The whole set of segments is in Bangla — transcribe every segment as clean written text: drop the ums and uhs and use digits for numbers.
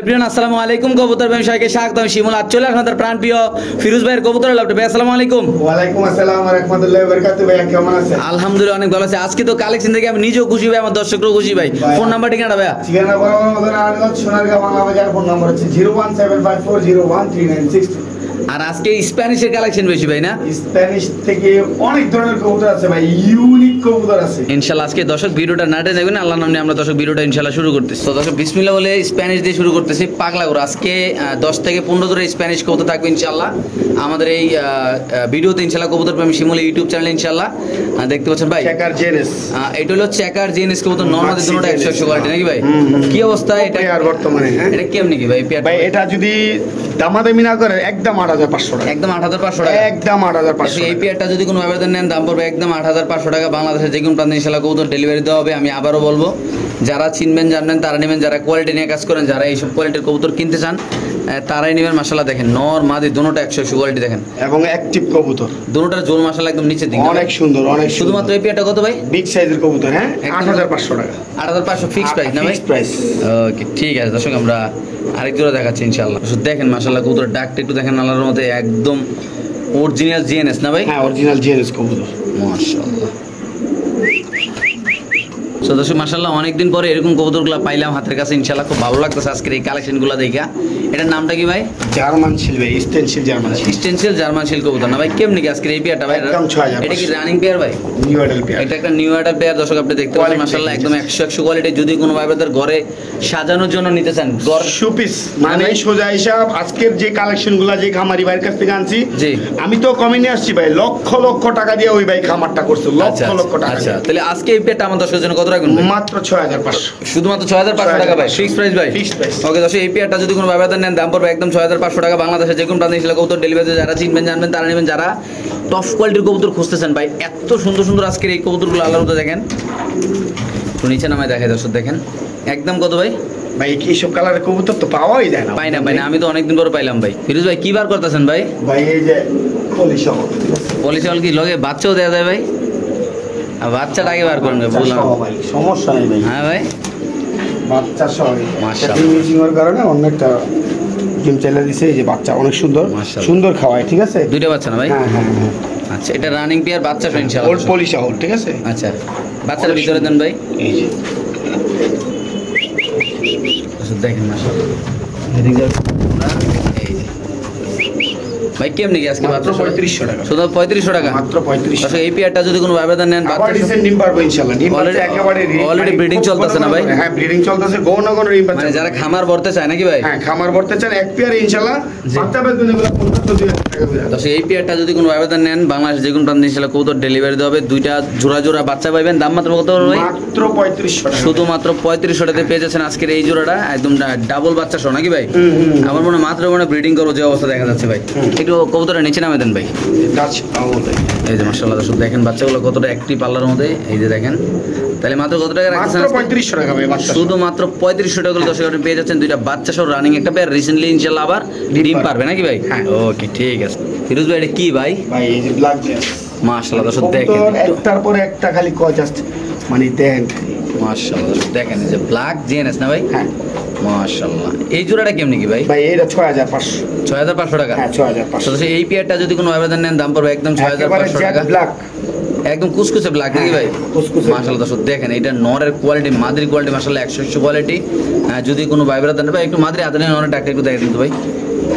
আসসালামু আলাইকুম কবুতর ব্যবসায়ীকে স্বাগতম। শিমুল আজ চলে আসলাম তার প্রাণপ্রিয় ফিরোজ ভাইয়ের কবুতর লাভ। ভাই আসসালামু আলাইকুম। ওয়ালাইকুম আসসালাম ওয়া রাহমাতুল্লাহি ওয়া বারাকাতুহু। ভাই কেমন আছেন? আলহামদুলিল্লাহ অনেক ভালো আছি। আজকে তো কালেকশন থেকে আমি নিজেও খুশি ভাই, আমার দর্শকরাও খুশি ভাই। ফোন নাম্বার ঠিকানা ভাইয়া? ঠিকানা বরাবর মতো নারায়ণগঞ্জ সোনারগাঁও বাংলা বাজার। ফোন নাম্বার হচ্ছে 01754013960। আর আজকে স্প্যানিশের কালেকশন বেশি ভাই না? স্প্যানিশ থেকে অনেক ধরনের কবুতর আছে ভাই, ইউনিক কবুতর আছে ইনশাআল্লাহ। আজকে দর্শক ভিডিওটা নাটে যাবেন, আল্লাহর নামে আমরা দর্শক ভিডিওটা ইনশাআল্লাহ শুরু করতেছি। তো দর্শক বিসমিল্লাহ বলে স্প্যানিশ দিয়ে শুরু করতেছি। পাগলা গরু আজকে 10 থেকে 15 ধরে স্প্যানিশ কবুতর থাকবে ইনশাআল্লাহ আমাদের এই ভিডিওতে ইনশাআল্লাহ। কবুতর প্রেমী শিমুল ইউটিউব চ্যানেলে ইনশাআল্লাহ দেখতে পাচ্ছেন ভাই। চেকার জেনেস, এটা হলো চেকার জিএনএস কবুতর, নরমাদি দুটোটা 100 কোয়ালিটি নাকি ভাই? কি অবস্থা এটা আর বর্তমানে? হ্যাঁ, এটা কেমন কি ভাই? ভাই এটা যদি দামাদামি না করে একদম 8500 টাকা। একদম 8500 টাকা, একদম 8500। এই পেয়ারটা যদি কোনো আবেদন নেন দাম পড়বে একদম 8500 টাকা। বাংলাদেশের যে কোনো প্রান্তে ইনশাআল্লাহ কবুতর ডেলিভারি দেওয়া হবে। আমি আবারও বলবো, যারা চিনবেন জানবেন তারা নেবেন, যারা কোয়ালিটি নিয়ে কাজ করেন, যারা এইসব কোয়ালিটির কবুতর কিনতে চান তারাই নেবেন। মাশাআল্লাহ দেখেন নর মাদি দুটোটা 100 কোয়ালিটি দেখেন, এবং অ্যাক্টিভ কবুতর দুটোটার জোর মাশাআল্লাহ একদম নিচের দিকে অনেক সুন্দর, অনেক শুধুমাত্র এই পেয়ারটা কত ভাই? বিগ সাইজের কবুতর। হ্যাঁ, 8500 টাকা। 8500 ফিক্সড প্রাইস না ভাই? Fixed price. ওকে ঠিক আছে দর্শক, আমরা আরেক জোড়া দেখাচ্ছি ইনশাআল্লাহ। দেখেন মাশাআল্লাহ কবুতরের ডাকটা একটু দেখেন, আল্লাহর মধ্যে একদম অরিজিনাল জিএনএস না ভাই? হ্যাঁ, অরিজিনাল জিএনএস কবুতর মাশাআল্লাহ। তো দর্শক মাশাআল্লাহ অনেকদিন পরে এরকম কবুতরগুলো পাইলাম হাতের কাছে ইনশাআল্লাহ, খুব ভালো লাগতেছে আজকের এই কালেকশনগুলো দেখা। এটার নামটা কি ভাই? জার্মান শিল ভাই, স্টেনসিল জার্মান শিল। স্টেনসিল জার্মান শিল কবুতর না ভাই? কেমনি কি আজকের এই পেয়ারটা ভাই? একদম 6000। এটা কি রানিং পেয়ার ভাই? New adult pair. এটা একটা নিউ অ্যাডাল্ট পেয়ার দর্শক, আপনি দেখতে পাচ্ছেন মাশাআল্লাহ একদম 100 কোয়ালিটি। যদি কোনো ভাই তার ঘরে সাজানোর জন্য নিতে চান, ঘর সুপিস মানে সোজা হিসাব আজকের যে কালেকশনগুলো যে খামারি ভাইয়ের কাছ থেকে আনছি, জি আমি তো কমে নিয়ে আসছি ভাই, লক্ষ লক্ষ টাকা দিয়ে ওই ভাই খামারটা করছে, লক্ষ লক্ষ টাকা। আচ্ছা তাহলে আজকে এই পেয়ারটা আমার দর্শকের জন্য কত রাখবেন ভাই? মাত্র 6500। শুধুমাত্র 6500 টাকা ভাই, ফিক্সড প্রাইস ভাই? Fixed price. ওকে দর্শক, এই পেয়ারটা যদি কোনো ব্যবধান নেন দাম পড়বে একদম 6500 টাকা। বাংলাদেশের যে কোনো প্রান্তে ইনশাআল্লাহ কবুতর ডেলিভারি, যারা চিনবেন জানবেন তারা নেবেন, যারা টপ কোয়ালিটির কবুতর খুঁজতেছেন ভাই। এত সুন্দর সুন্দর আজকের এই কবুতরগুলো আল্লাহর মতো দেখেন, তো নিচে নামায় দেখায় দর্শক দেখেন একদম কত ভাই? ভাই কি সব কালারের কবুতর তো পাওয়াই যায় না। পাই না আমি তো অনেকদিন পরে পাইলাম ভাই। ফিরোজ ভাই কি বার করতেছেন ভাই? ভাই এই যে পলিশ পলিশল কি লগে বাচ্চাও দেওয়া যায় ভাই? আর বাচ্চাটা আগে বার করেন বললাম, সমস্যা নেই ভাই। হ্যাঁ ভাই বাচ্চা সহ মাশাআল্লাহ মিশিংয়ের কারণে অনেকটা ডিম চাইলে দিছে। এই যে বাচ্চা অনেক সুন্দর সুন্দর খাওয়ায়, ঠিক আছে? দুইটা বাচ্চা না ভাই? হ্যাঁ হ্যাঁ হ্যাঁ। আচ্ছা এটা রানিং পেয়ার বাচ্চা সহ ইনশাআল্লাহ। ওল্ড পলিশ হোল, ঠিক আছে? আচ্ছা বাচ্চার ভিতরে দেন ভাই। এই যে দেখেন মাশাআল্লাহ এই যে ভাই কেমনি কি আজকে মাত্র 3500 টাকা। শুধু 3500 টাকা মাত্র 3500। আচ্ছা এই পেয়ারটা যদি কোনো আবেদন নেন আবার ডিসেন্ট ডিম পারবো ইনশাআল্লাহ। ডিম পারতে একেবারে অলরেডি ব্রিডিং চলতেছে না ভাই? হ্যাঁ, ব্রিডিং চলতেছে, গণ ডিম পাচ্ছে। মানে যারা খামার ভরতে চায় নাকি ভাই? হ্যাঁ, খামার ভরতে চান এক পেয়ারে ইনশাআল্লাহ বাচ্চা বেতন এগুলো 75,000 টাকা করে। তো এই পেয়ারটা যদি কোনো আবেদন নেন বাংলাদেশ যে কোনো প্রান্তে ইনশাআল্লাহ কবুতর ডেলিভারি দেওয়া হবে। দুইটা জোড়া জোড়া বাচ্চা পাবেন। দাম মাত্র কত ভাই? মাত্র 3500 টাকা। শুধুমাত্র 3500 টাকাতে পেয়ে যাচ্ছেন আজকের এই জোড়াটা, একদম ডাবল বাচ্চা সহ নাকি ভাই? আমার মনে মাত্র ব্রিডিং করো যে অবস্থা দেখা যাচ্ছে ভাই। একটু কবুতরটা নিচে নামে দেন ভাই। এই যে মাশাআল্লাহ দর্শক দেখেন বাচ্চাগুলো কতটা অ্যাক্টিভ পাল্লার মধ্যে। এই যে দেখেন তাহলে মাত্র কত টাকা রাখছেন? মাত্র 3500 টাকা ভাই বাচ্চা। শুধুমাত্র 3500 টাকা দর্শক আপনি পেয়ে যাচ্ছেন দুইটা বাচ্চা সহ রানিং একটা পেয়ার। রিসেন্টলি ইনশাআল্লাহ আবার ডিম পারবে নাকি ভাই? হ্যাঁ। ওকে ঠিক আছে। ফিরোজ ভাই এটা কি ভাই? ভাই এই যে ব্ল্যাক জেস মাশাআল্লাহ দর্শক দেখেন একটার পরে একটা খালি কয় জাস্ট মানে দেন। মাশাআল্লাহ দর্শক দেখেন এই যে ব্ল্যাক জিএনএস না ভাই? হ্যাঁ মাশাআল্লাহ। এই জোড়াটা কেমনি কি ভাই? ভাই এটা 6500। 6500 টাকা? হ্যাঁ 6500। তো এই পেয়ারটা যদি কোনো আবেদন নেন দাম পড়বে একদম 6500 টাকা। ব্ল্যাক একদম কুচকুচে ব্ল্যাক নাকি ভাই? কুচকুচে। মাশাআল্লাহ দর্শক দেখেন এটা নরের কোয়ালিটি, মাদির কোয়ালিটি মাশাআল্লাহ 100 কোয়ালিটি। যদি কোনো ভাইবেরা দেন ভাই একটু মাদির হাতে নিয়ে নরের ডাকটা একটু দেখে দিন তো ভাই।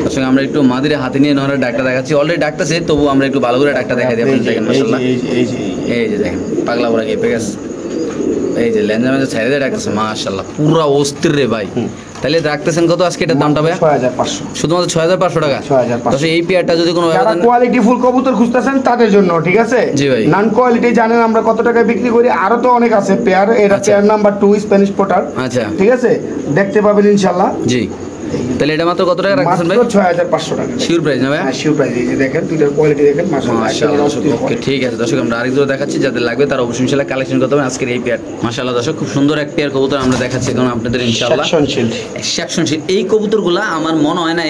দর্শক আমরা একটু মাদিরে হাতে নিয়ে নরের ডাকটা দেখাচ্ছি। অলরেডি ডাকতেছে, তবু আমরা একটু ভালো করে ডাকটা দেখাই দিই আপনাদের। দেখেন মাশাআল্লাহ এই যে দেখেন পাগলা ওরা গিয়ে পেয়ে গেছে। এই যে লেঞ্জা মেঞ্জা ছেড়ে দিয়ে ডাকতেছে মাশাআল্লাহ পুরা অস্থির রে ভাই। তাহলে রাখতেছেন কত আজকে এটার দামটা ভাই? 6500। শুধুমাত্র 6500 টাকা। 6500। তো এই পেয়ারটা যদি কোনো যারা কোয়ালিটি ফুল কবুতর খুঁজতেছেন তাদের জন্য, ঠিক আছে? জি ভাই। নন কোয়ালিটি জানেন আমরা কত টাকায় বিক্রি করি, আরো তো অনেক আছে পেয়ার। এটা পেয়ার নাম্বার 2 স্প্যানিশ পোটার। আচ্ছা ঠিক আছে, দেখতে পাবেন ইনশাআল্লাহ। জি তাহলে এটা মাত্র কত টাকা রাখছেন ভাই? মাত্র 6500 টাকা। শিওর প্রাইস না ভাই? হ্যাঁ শিওর প্রাইস। এই যে দেখেন দুইটার কোয়ালিটি দেখেন মাশাআল্লাহ। ওকে ঠিক আছে দর্শক, আমরা আরেক জোড়া দেখাচ্ছি, যাদের লাগবে তারা অবশ্যই ইনশাআল্লাহ কালেকশন করতে হবে আজকের এই পেয়ার। মাশাআল্লাহ দর্শক, খুব সুন্দর এক পেয়ার কবুতর আমরা দেখাচ্ছি এখন আপনাদের ইনশাআল্লাহ। সেকশনশীল এই কবুতরগুলা আমার মনে হয় না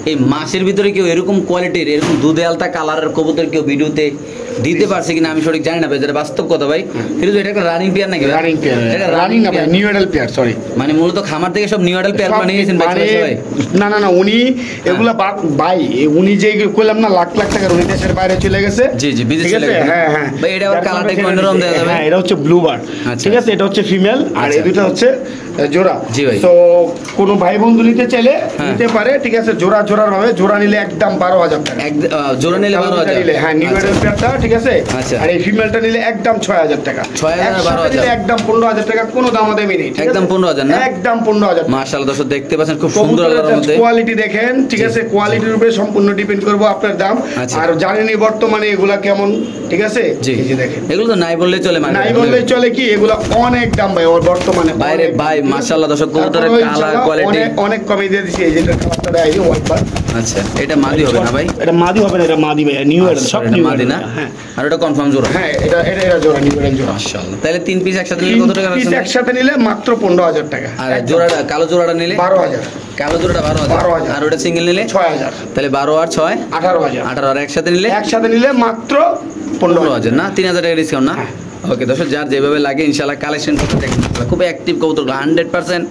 এই মাসের ভিতরে কেউ এরকম কোয়ালিটির এরকম দুধে আলতা কালারের কবুতর কেউ ভিডিওতে দিতে পারছে কিনা আমি সঠিক জানি না ভাই, যেটা বাস্তব কথা ভাই। ফিরোজ এটা একটা রানিং পেয়ার নাকি? Running pair. এটা রানিং না ভাই, নিউ এডাল পেয়ার, সরি। মানে মূলত খামার থেকে সব নিউ এডাল পেয়ার বানিয়েছেন ভাই সবাই? না না না, উনি এগুলা ভাই উনি যে কইলাম না লাখ লাখ টাকার উনি দেশের বাইরে চলে গেছে। জি জি, বিদেশে চলে গেছে। হ্যাঁ হ্যাঁ ভাই এটা আবার কালারটা একটু অন্যরকম দেখা যাবে। হ্যাঁ এটা হচ্ছে ব্লু বার্ড, ঠিক আছে? এটা হচ্ছে ফিমেল আর এই দুটো হচ্ছে জোড়া। জি ভাই। তো কোন ভাই বন্ধু নিতে চাইলে নিতে পারে, ঠিক আছে? জোড়া জোড়ার ভাবে, জোড়া নিলে একদম 12000 টাকা। জোড়া নিলে 12000? হ্যাঁ নিউ এডাল পেয়ারটা, ঠিক আছে? আর এই ফিমেলটা নিলে একদম 6000 টাকা। 6000 একদম 15000 টাকা, কোনো দামাদামি নেই। একদম 15000 না? একদম 15000। মাশাআল্লাহ দর্শক দেখতে পাচ্ছেন খুব সুন্দর আল্লাহর মধ্যে কোয়ালিটি দেখেন, ঠিক আছে? কোয়ালিটির উপরে সম্পূর্ণ ডিপেন্ড করবে আপনার দাম। আর জানেনই বর্তমানে এগুলা কেমন, ঠিক আছে? এই যে দেখেন এগুলো তো নাই বললেই চলে, মানে নাই বললেই চলে, কি এগুলা অনেক দাম ভাই বর্তমানে বাইরে ভাই। মাশাআল্লাহ দর্শক কবুতরের কালার কোয়ালিটি অনেক কমে দিয়ে দিছি। এই যে কালারটা দেয় এই হোয়াইট বার। আচ্ছা এটা মাদি হবে না ভাই? এটা মাদি হবে না, এটা মাদি ভাই, নিউ এডাল সব নিউ মাদি না? হ্যাঁ। আর এটা কনফার্ম জোড়া? হ্যাঁ এটা এটা এটা জোড়া, নিউ এডাল জোড়া। মাশাআল্লাহ। তাহলে 3 পিস একসাথে নিলে কত টাকা রাখছেন? 3 পিস একসাথে নিলে মাত্র 15000 টাকা। আর জোড়াটা কালো জোড়াটা নিলে 12000। কালো জোড়াটা 12000। আর ওটা সিঙ্গেল নিলে 6000। তাহলে 12 আর 6 18000। 18 আর একসাথে নিলে মাত্র 15000 না? 3000 টাকা ডিসকাউন্ট না? ওকে দর্শক, যার যেভাবে লাগে ইনশাআল্লাহ কালেকশন করতে দেখেন। খুব অ্যাক্টিভ কবুতর, 100%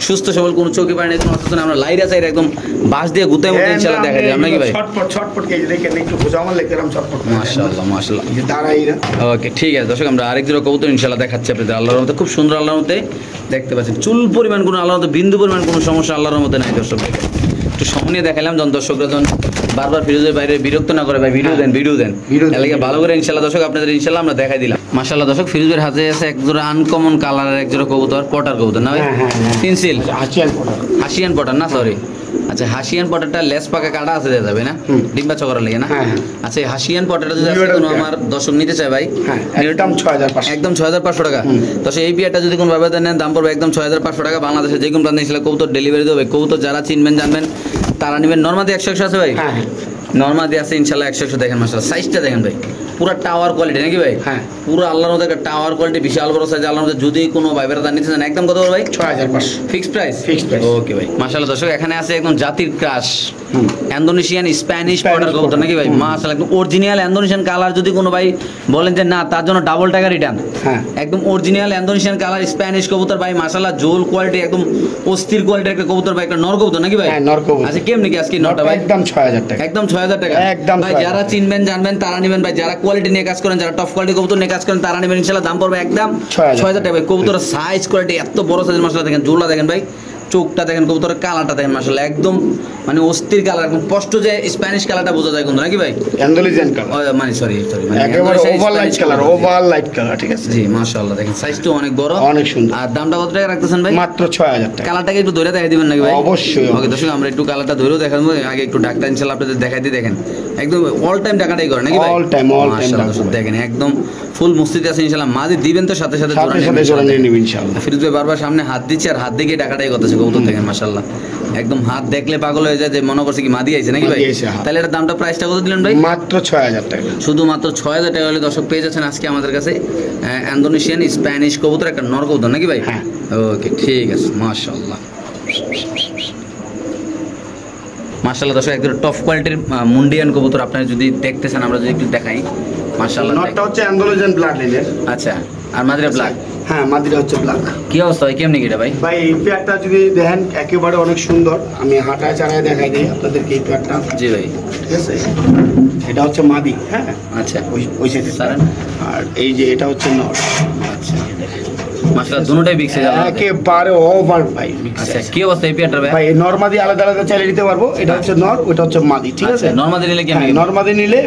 সুস্থ সবল, কোনো চোখে পায় না, কোনো অসুস্থ না। আমরা লাইরা চাই একদম বাস দিয়ে গুতায় মতো ইনশাআল্লাহ দেখা যায় আমরা কি ভাই? ছটপট ছটপট কে দেখেন একটু বোঝা আমার লেখলাম ছটপট। মাশাআল্লাহ মাশাআল্লাহ। এই দাঁড়াইরা। ওকে ঠিক আছে দর্শক, আমরা আরেক জোড়া কবুতর ইনশাআল্লাহ দেখাচ্ছি আপনাদের আল্লাহর রহমতে। খুব সুন্দর আল্লাহর রহমতে দেখতে পাচ্ছেন, চুল পরিমাণ কোনো আল্লাহর রহমতে বিন্দু পরিমাণ কোনো সমস্যা আল্লাহর রহমতে নাই দর্শক। একটু সময় নিয়ে দেখালাম যখন দর্শকরা যখন বারবার ফিরোজের বাইরে বিরক্ত না করে ভাই, ভিডিও দেন এলাকা ভালো করে ইনশাআল্লাহ দর্শক আপনাদের ইনশাআল্লাহ আমরা দেখাই দিলাম। মাশাআল্লাহ দর্শক, ফিরোজের হাতে আছে এক জোড়া আনকমন কালারের এক জোড়া কবুতর, পটার কবুতর না ভাই? পেন্সিল হাসিয়ান পটার না, সরি। আচ্ছা হাসিয়ান পটারটা লেস পাকা কাটা আছে দেওয়া যাবে না? ডিম্বা চকরা লাগে না? আচ্ছা এই হাসিয়ান পটারটা যদি কোনো আমার দর্শক নিতে চায় ভাই, একদম 6500। একদম 6500 টাকা। তো এই বিয়ারটা যদি কোনো ব্যবধান নেন দাম পড়বে একদম 6500 টাকা। বাংলাদেশে যে কোনো প্রান্তে ইনশাআল্লাহ কবুতর ডেলিভারি দেবে। কবুতর যারা চিনবেন জানবেন তারা নেবেন। নরমাদি 100 আছে ভাই? নরমাদি আছে ইনশাআল্লাহ 100 দেখেন। মাশাআল্লাহ সাইজটা দেখেন ভাই, পুরো টাওয়ার কোয়ালিটি নাকি ভাই? হ্যাঁ পুরো আল্লাহর মধ্যে একটা টাওয়ার কোয়ালিটি, বিশাল বড় সাইজ আল্লাহর মধ্যে। যদি কোনো ভাই বেড়া নিতে চান একদম কত ভাই? 6500 ফিক্সড প্রাইস। ওকে ভাই মাশাআল্লাহ দর্শক, এখানে আছে একদম জাতির ক্রাশ ইন্দোনেশিয়ান স্প্যানিশ পটার কবুতর নাকি ভাই? মাশাআল্লাহ একদম অরিজিনাল ইন্দোনেশিয়ান কালার। যদি কোনো ভাই বলেন যে না তার জন্য ডাবল টাকা রিটার্ন। একদম অরিজিনাল ইন্দোনেশিয়ান কালার স্প্যানিশ কবুতর ভাই, মাশাআল্লাহ জোল কোয়ালিটি, একদম অস্থির কোয়ালিটির একটা কবুতর ভাই, একটা নর কবুতর নাকি ভাই? হ্যাঁ নর কবুতর। আচ্ছা কেমনি কি আজকে নরটা ভাই? একদম 6000 টাকা। একদম 6000 টাকা একদম ভাই। যারা চিনবেন জানবেন তারা নেবেন ভাই, যারা কোয়ালিটি নিয়ে কাজ করেন, যারা টপ কোয়ালিটি কবুতর নিয়ে কাজ করেন তারা নেবেন ইনশাআল্লাহ। দাম পড়বে একদম 6000 টাকা ভাই। কবুতরের সাইজ কোয়ালিটি এত বড় সাইজের, মাশাআল্লাহ দেখেন জোলা দেখেন ভাই, চোখটা দেখেন, কবুতরের কালারটা দেখেন, মাশাআল্লাহ একদম মানে অস্থির কালার, একদম স্পষ্ট যে স্প্যানিশ কালারটা বোঝা যায় কিন্তু নাকি ভাই? ইন্দোনেশিয়ান কালার মানে সরি মানে একেবারে over light colour, over light colour, ঠিক আছে? জি মাশাআল্লাহ দেখেন সাইজটা অনেক বড়, অনেক সুন্দর। আর দামটা কত টাকা রাখতেছেন ভাই? মাত্র 6000 টাকা। কালারটাকে একটু ধরে দেখাই দিবেন নাকি ভাই? অবশ্যই। ওকে দর্শক, আমরা একটু কালারটা ধরেও দেখাবো। আগে একটু ডাকটা ইনশাআল্লাহ আপনাদের দেখাই দিয়ে দেখেন, একদম অল টাইম ডাকাটাই করে নাকি ভাই? অল টাইম দেখেন একদম ফুল মসজিদে আছে ইনশাআল্লাহ। মাদি দিবেন তো সাথে সাথে জোড়া নিয়ে নেবেন ইনশাআল্লাহ। ফিরোজ ভাই বারবার সামনে হাত দিচ্ছে আর হাত দিকে ডাকাটাই করতেছে কবুতর দেখেন মাশাআল্লাহ। একদম হাত দেখলে পাগল হয়ে যায় যে মনে করছে কি মাদি আইছে নাকি ভাই? তাহলে এটা দামটা প্রাইসটা কত দিলেন ভাই? মাত্র 6000 টাকা। শুধুমাত্র 6000 টাকা হলে দর্শক পেয়ে যাচ্ছেন আজকে আমাদের কাছে ইন্দোনেশিয়ান স্প্যানিশ কবুতর, একটা নর কবুতর নাকি ভাই? হ্যাঁ ওকে ঠিক আছে মাশাআল্লাহ। মাশাআল্লাহ দর্শক একদম টপ কোয়ালিটির মুন্ডিয়ান কবুতর আপনারা যদি দেখতে চান আমরা যদি একটু দেখাই। মাশাআল্লাহ নটটা হচ্ছে ইন্দোনেশিয়ান ব্লাড লাইনের। আচ্ছা আর মাদিরা ব্ল্যাক? হ্যাঁ মাদিরা হচ্ছে ব্ল্যাক। কি অবস্থা ভাই, কেমনি এটা ভাই? ভাই এই পেয়ারটা যদি দেখেন একেবারে অনেক সুন্দর। আমি হাঁটায় চাড়ায় দেখাই দিই আপনাদেরকে এই পেয়ারটা। জি ভাই ঠিক আছে, এটা হচ্ছে মাদি। হ্যাঁ আচ্ছা ওই সাইডে। আর এই যে এটা হচ্ছে নর। আচ্ছা মাশাআল্লাহ দুটোটাই বিগ সাইজ একেবারে ওভার ভাই। আচ্ছা কি অবস্থা এই পেয়ারটার ভাই? ভাই নরমাদি আলাদা আলাদা চাইলে নিতে পারবো। এটা হচ্ছে নর, ওটা হচ্ছে মাদি, ঠিক আছে? নরমাদি নিলে কেমন? নরমাদি নিলে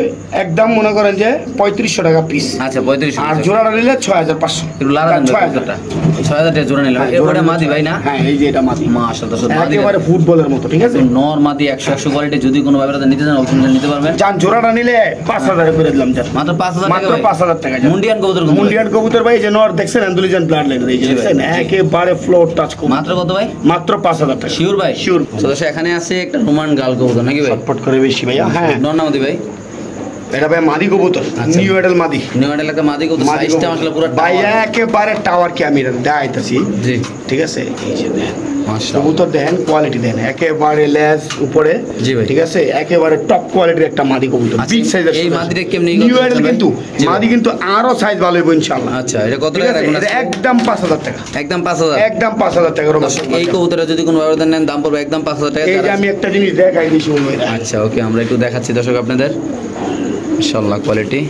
একদম মনে করেন যে 3500 টাকা পিস। আচ্ছা 3500। আর জোড়াটা নিলে 6500। একটু লারা দেন 6000 টাকা জোড়া নিলে। এটা মাদি ভাই না? হ্যাঁ এই যে এটা মাদি। মাশাআল্লাহ মাদি একেবারে ফুটবলের মতো, ঠিক আছে? নর মাদি 100 কোয়ালিটি। যদি কোনো ভাবে নিতে চান অপশন নিতে পারবেন। জান জোড়াটা নিলে 5000 করে দিলাম। জান মাত্র 5000 টাকা। মাত্র 5000 টাকা। মুন্ডিয়ান কবুতর, মুন্ডিয়ান কবুতর ভাই, যে নর দেখছেন ইন্দোনেশিয়ান ব্লাড লাইন। দেখেন এই যে দেখছেন একেবারে ফ্লোর টাচ কবুতর। মাত্র কত ভাই? মাত্র 5000 টাকা। শিওর ভাই? শিওর। তো দর্শক এখানে আছে একটা রোমান গাল কবুতর নাকি ভাই? ছটফট করে বেশি ভাইয়া। হ্যাঁ নরনামতি ভাই? এটা ভাই মাদি কবুতর, আচ্ছা। নিউ এডেল মাদি। নিউ এডেল একটা মাদি কবুতর, মাদি সাইজটা কবুতর। আসলে পুরো ভাই একেবারে টাওয়ার কি আমি দেখাইতাছি, জি ঠিক আছে? এই যে দেখেন মাশাআল্লাহ, কবুতর দেখেন, কোয়ালিটি দেখেন, একেবারে লেজ উপরে, জি ভাই, ঠিক আছে? একেবারে টপ কোয়ালিটির একটা মাদি কবুতর, আচ্ছা, বিগ সাইজের। এই মাদিটা কেমনি নিউ এডেল কিন্তু মাদি কিন্তু আরো সাইজ ভালো হবে ইনশাআল্লাহ। আচ্ছা, এটা কত ঠিক টাকা আছে? রাখবেন? এটা একদম 5000 টাকা। একদম 5000? একদম 5000 টাকা। এই কবুতরটা যদি কোনো ব্যবধান নেন দাম পড়বে একদম 5000 টাকা। এই যে আমি একটা জিনিস দেখাই দিই শুনুন ভাই। আচ্ছা ওকে, আমরা একটু দেখাচ্ছি দর্শক আপনাদের। মাশাআল্লাহ কোয়ালিটি,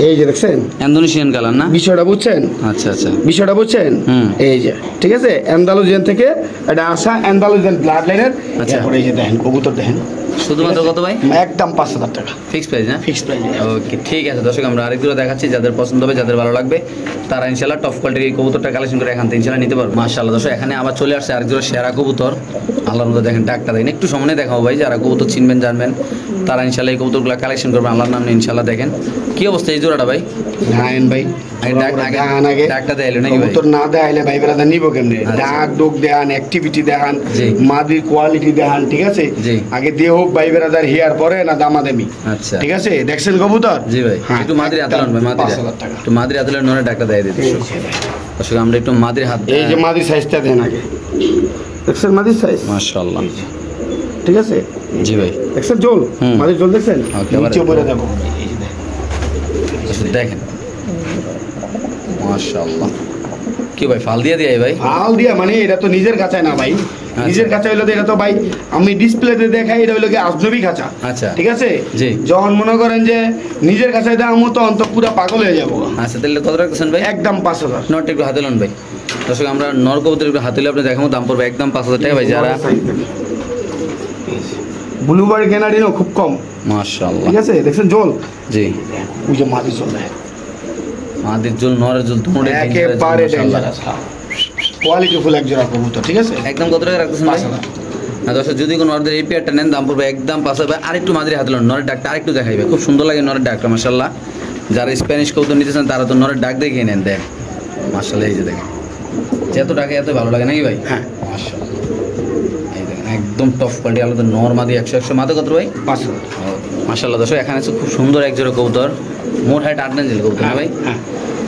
এই যে দেখছেন ইন্দোনেশিয়ান কালার না? বিষয়টা বুঝছেন? আচ্ছা আচ্ছা, বিষয়টা বুঝছেন? হুম। এই যে ঠিক আছে, অ্যান্ডালুজিয়ান থেকে এটা আসা, অ্যান্ডালুজিয়ান ব্লাড লাইনের। আচ্ছা। তারপরে এই যে দেখেন কবুতর দেখেন, শুধুমাত্র কত ভাই? একদম 5000 টাকা ফিক্স প্রাইস না? Fix price. ওকে ঠিক আছে দর্শক, আমরা আরেকগুলো দেখাচ্ছি, যাদের পছন্দ হবে যাদের ভালো লাগবে তারা ইনশাআল্লাহ টপ কোয়ালিটির এই কবুতরটা কালেকশন করে এখান থেকে ইনশাআল্লাহ নিতে পারবে। মাশাআল্লাহ দর্শক, এখানে আবার চলে আসছে আরেকজোড়া সেরা কবুতর। আল্লাহর মধ্যে দেখেন ডাকটা দেখেন, একটু সামনে দেখাবো ভাই, যারা কবুতর চিনবেন জানবেন তারা ইনশাআল্লাহ এই কবুতরগুলো কালেকশন করবে আল্লাহর নামে ইনশাআল্লাহ। দেখেন কি অবস্থা এই জোড়াটা ভাই? গায়েন ভাই ডাকটা দেখাইলো নাকি ভাই? কবুতর না দেখাইলে ভাই বেড়াদা নিব কেমনে? আচ্ছা। ডাক ডোক দেখান, অ্যাক্টিভিটি দেখান, জি। মাদির কোয়ালিটি দেখান, ঠিক আছে? জি। আগে দিয়ে হোক ভাই বেড়াদার হিয়ার পরে না দামাদামি। আচ্ছা ঠিক আছে, দেখছেন কবুতর? জি ভাই, হ্যাঁ, একটু মাদির হাতে লন ভাই, মাদির 5000 টাকা। একটু মাদির হাতে লন, নরে ডাকটা দেখাই দিতে দর্শক, আমরা একটু মাদির হাত। এই যে মাদির সাইজটা দেন আগে, দেখছেন মাদির সাইজ? মাশাআল্লাহ, ঠিক আছে? জি ভাই দেখছেন জোল, হুম। মাদির জোল দেখছেন? ওকে, নিচে উপরে দেখো, দেখেন মাশাআল্লাহ। কি ভাই ফাল দিয়ে দিয়ে ভাই? ফাল দিয়া মানে এটা তো নিজের কাছে না ভাই, নিজের কাছে হইলো তো এটা তো ভাই আমি ডিসপ্লেতে দেখাই, এটা হইলো কি আজনবী খাঁচা। আচ্ছা ঠিক আছে? জি। যখন মনে করেন যে নিজের কাছে দাম তো অন্ত পুরো পাগল হয়ে যাবো। আচ্ছা তাহলে কত রাখতেছেন ভাই? একদম 5000। নটটা একটু হাতে লন ভাই দর্শক, আমরা নর কবুতর একটু হাতে আপনি দেখাবো, দাম পড়বে একদম 5000 টাকা ভাই। যারা ব্লুবার্ড গ্যানারিনো খুব কম, মাশাআল্লাহ, ঠিক আছে? দেখছেন জোল, জি ওই যে মাদি জোল দেখেন, মাদির জল নরের জল দুটোই একেবারে ডেঞ্জারাস, কোয়ালিটি ফুল এক জোড়া কবুতর, ঠিক আছে? একদম কত টাকা রাখতেছেন ভাই? 5000। না দর্শক, যদি কোনো অর্ডার এই পেয়ারটা নেন দাম পড়বে একদম 5000 ভাই। আরেকটু মাদির হাতে লন, নরের ডাকটা আরেকটু দেখাইবে, খুব সুন্দর লাগে নরের ডাকটা মাশাআল্লাহ। যারা স্প্যানিশ কবুতর নিতেছেন তারা তো নরের ডাক দেখে নেন, দেন মাশাআল্লাহ। এই যে দেখেন যত ডাকে এত ভালো লাগে নাকি ভাই? হ্যাঁ মাশাআল্লাহ, এই দেখেন একদম টপ কোয়ালিটি আলাদা নর মাদি 100 মাদে কত ভাই? 5000। মাশাআল্লাহ দর্শক, এখানে আছে খুব সুন্দর এক জোড়া কবুতর, মোর হেড আর্ট এঞ্জেল কবুতর না ভাই? হ্যাঁ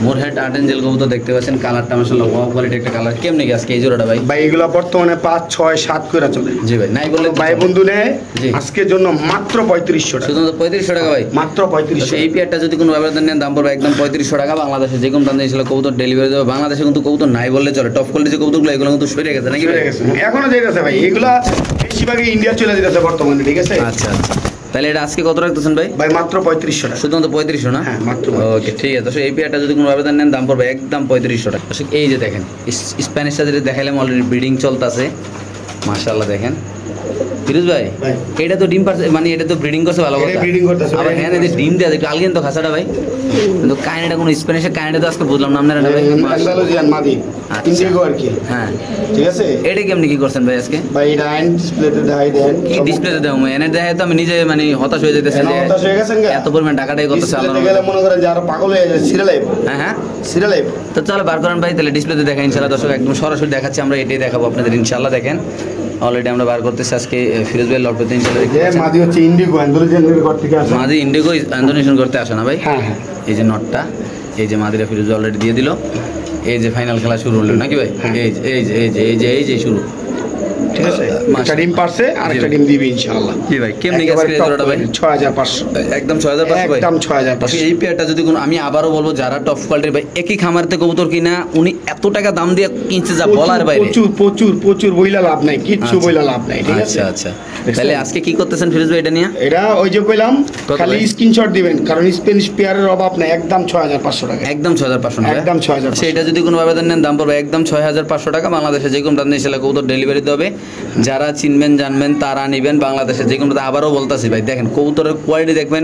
মোর হেড আর্ট এঞ্জেল কবুতর দেখতে পাচ্ছেন, কালারটা মাশাআল্লাহ ওয়াও কোয়ালিটি একটা কালার। কেমনে কি আজকে এই জোড়াটা ভাই? ভাই এগুলো বর্তমানে 5 6 7 করে চলে। জি ভাই, নাই বললে ভাই বন্ধু নেয় জি। আজকের জন্য মাত্র 3500 টাকা, শুধুমাত্র 3500 টাকা ভাই? মাত্র 3500। এই পেয়ারটা যদি কোনো ব্যবধান নেন দাম পড়বে একদম 3500 টাকা। বাংলাদেশে যে কোনো প্রান্তে এসে কবুতর ডেলিভারি দেবে। বাংলাদেশে কিন্তু কবুতর নাই বললে চলে, টপ কোয়ালিটি যে কবুতরগুলো এগুলো কিন্তু সরে গেছে নাকি ভাই? এখনো যেতেছে ভাই, এগুলা বেশিরভাগই ইন্ডিয়া চলে যেতেছে বর্তমানে, ঠিক আছে? আচ্ছা আচ্ছা, তাহলে এটা আজকে কত রাখতেছেন ভাই? ভাই মাত্র 3500 টাকা। শুধুমাত্র 3500 না? হ্যাঁ মাত্র। ওকে ঠিক আছে দর্শক, এই পেয়ারটা যদি কোনো আবেদন নেন দাম পড়বে একদম 3500 টাকা। দর্শক এই যে দেখেন স্প্যানিশটা যেটা দেখাইলাম অলরেডি ব্রিডিং চলতেছে মাশাআল্লাহ। দেখেন ফিরোজ ভাই, ভাই। এটা তো ডিম পারছে, মানে এটা তো ব্রিডিং করছে ভালো কথা, এটা breeding করতেছে, আবার হ্যাঁ এদের ডিম দেয় একটু আলগেন তো খাসাটা ভাই। কিন্তু কাইনেটা কোনো স্প্যানিশের কাইনেটা তো আজকে বুঝলাম না আপনারা ভাই। অ্যান্ডালুজিয়ান মাদি আচ্ছা। ইন্ডিগো আর কি, হ্যাঁ ঠিক আছে? এটা কেমনি কি করছেন ভাই আজকে? ভাই এটা আইন ডিসপ্লেতে দেখাই দেন, কি ডিসপ্লেতে দেবো এনে দেখে তো আমি নিজে মানে হতাশ হয়ে যেতেছি যে হতাশ হয়ে গেছেন গা? এত পরিমাণ টাকাটাই করতেছে ডিসপ্লেতে আল্লাহর গেলে রহমতে। মনে করেন যে আরো পাগল হয়ে যায়, সিরিয়াল লাইভ, হ্যাঁ হ্যাঁ, সিরিয়াল লাইভ। তো চলো বার করেন ভাই, তাহলে ডিসপ্লেতে দেখা ইনশাআল্লাহ। দর্শক একদম সরাসরি দেখাচ্ছি, আমরা এটাই দেখাবো আপনাদের ইনশাআল্লাহ। দেখেন অলরেডি আমরা বার করতেছি আজকে ফিরোজ ভাই লটপতি ইনশাআল্লাহ। যে মাদি হচ্ছে ইন্ডিগো, অ্যান্ডালুজিয়ানের ঘর থেকে আসে। মাদি ইন্ডিগো ইন্দোনেশিয়ান করতে আসে না ভাই? হ্যাঁ হ্যাঁ। এই যে নটটা, এই যে মাদিরা ফিরোজ অলরেডি দিয়ে দিল, এই যে ফাইনাল খেলা শুরু হলো নাকি ভাই? হ্যাঁ। এই যে এই যে এই যে এই যে এই যে শুরু, ঠিক আছে? একটা ডিম পারছে আর একটা ডিম দিবে ইনশাআল্লাহ। জি ভাই, কেমনি গেছে এই জোড়াটা ভাই? 6500, একদম 6500 ভাই? একদম 6500। এই পেয়ারটা যদি কোনো, আমি আবারও বলবো যারা টপ কোয়ালিটির ভাই একই খামারতে কবুতর কিনা, উনি এত টাকা দাম দিয়ে কিনছে যা বলার বাইরে। প্রচুর প্রচুর প্রচুর বইলা লাভ নাই, কিচ্ছু আচ্ছা। বইলা লাভ নাই, ঠিক আছে? আচ্ছা আচ্ছা, তাহলে আজকে কি করতেছেন ফিরোজ ভাই এটা নিয়ে? এটা ওই যে কইলাম কত খালি ভাই? স্ক্রিনশট দিবেন, কারণ স্প্যানিশ পেয়ারের অভাব নাই, একদম 6500 টাকা। একদম 6500 টাকা? একদম 6500। সেটা যদি কোনো আবেদন নেন দাম পড়বে একদম 6500 টাকা। বাংলাদেশে যে কোনো প্রান্তে এসে কবুতর ডেলিভারি দেবে। যারা চিনবেন জানবেন তারা নেবেন বাংলাদেশে যে কোনো। আবারও বলতেছি ভাই, দেখেন কবুতরের কোয়ালিটি দেখবেন,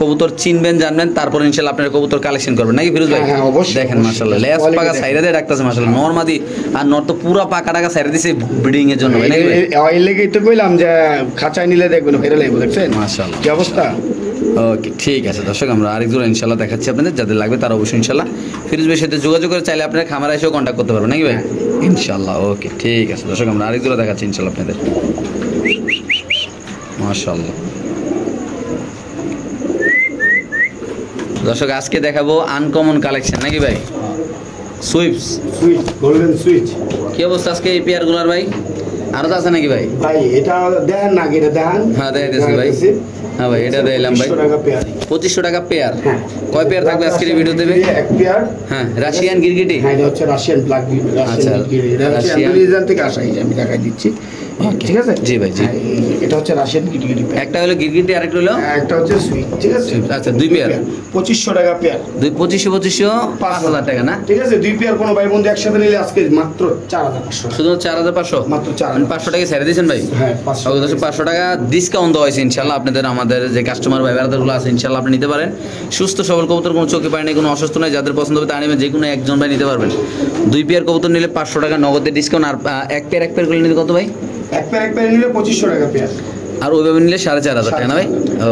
কবুতর চিনবেন জানবেন, তারপর ইনশাআল্লাহ আপনার কবুতর কালেকশন করবেন নাকি ফিরোজ ভাই? হ্যাঁ, অবশ্যই, দেখেন অবশ্যই। মাশাআল্লাহ লেস Quality পাকা দেখেন। সাইরা দিয়ে রাখতেছে মাশাআল্লাহ। নরমাদি আর নর তো পুরো পাকা টাকা সাইরা দিছে ব্রিডিং এর জন্য ভাই নাকি ভাই? অয়েল লেগেই তো কইলাম যে খাঁচায় নিলে দেখবেন ফেরে লাগবে, দেখছেন মাশাআল্লাহ কি অবস্থা? ওকে ঠিক আছে দর্শক, আমরা আরেক জোড়া ইনশাল্লাহ দেখাচ্ছি আপনাদের, যাদের লাগবে তারা অবশ্যই ইনশাল্লাহ ফিরোজ ভাইয়ের সাথে যোগাযোগ করে চাইলে আপনারা খামারে এসেও কন্ট্যাক্ট করতে পারবেন নাকি ভাই? ইনশাল্লাহ। ওকে ঠিক আছে দর্শক, আমরা আরেক জোড়া দেখাচ্ছি ইনশাল্লাহ আপনাদের। মাশাআল্লাহ দর্শক, আজকে দেখাবো আনকমন কালেকশন নাকি ভাই? Sweeps, golden switch. কি অবস্থা আজকে এই পেয়ারগুলোর ভাই? আরো তো আছে নাকি ভাই? ভাই এটা দেখেন না, এটা দেখেন। হ্যাঁ দেখাইতেছি ভাই। হ্যাঁ ভাই, এটা দিলাম ভাই 2500 টাকা পেয়ার। হ্যাঁ। কয় পেয়ার থাকবে আজকের এই ভিডিও দেবে? এক পেয়ার। হ্যাঁ, রাশিয়ান গিরগিটি। হ্যাঁ, এটা হচ্ছে রাশিয়ান ব্ল্যাক গিরগিটি। আচ্ছা, এটা হচ্ছে রাশিয়ান। আমেরিকান থেকে আসা, এই যে আমি দেখাই দিচ্ছি। ঠিক আছে? জি ভাই, জি। হ্যাঁ, এটা হচ্ছে রাশিয়ান গিরগিটি। একটা হলো গিরগিটি, আরেকটা হলো একটা হচ্ছে সুইচ। ঠিক আছে? আচ্ছা, দুই পেয়ার 2500 টাকা পেয়ার। 2500 5000 টাকা না? ঠিক আছে, দুই পেয়ার কোনো ভাই বন্ধু একসাথে নিলে আজকে মাত্র 4500। শুধু 4500? মাত্র 4 মানে 500 টাকা ছেড়ে দিয়েছেন ভাই? হ্যাঁ, 500। 500 টাকা ডিসকাউন্ট দেওয়া হয়েছে ইনশাল্লাহ আপনাদের। আমাদের যে কাস্টমার ভাই ব্রাদারগুলো আছে ইনশাল্লাহ আপনি নিতে পারেন। সুস্থ সবল কবুতর, কোনো চোখে পায় না, কোনো অসুস্থ নয়, যাদের পছন্দ হবে তা নেবেন, যে কোনো একজন ভাই নিতে পারবেন। দুই পেয়ার কবুতর নিলে 500 টাকা নগদের ডিসকাউন্ট। আর এক পেয়ার করে নিলে কত ভাই? এক পেয়ার নিলে 2500 টাকা পেয়ার। আর ওইভাবে নিলে 4500 টাকা না ভাই?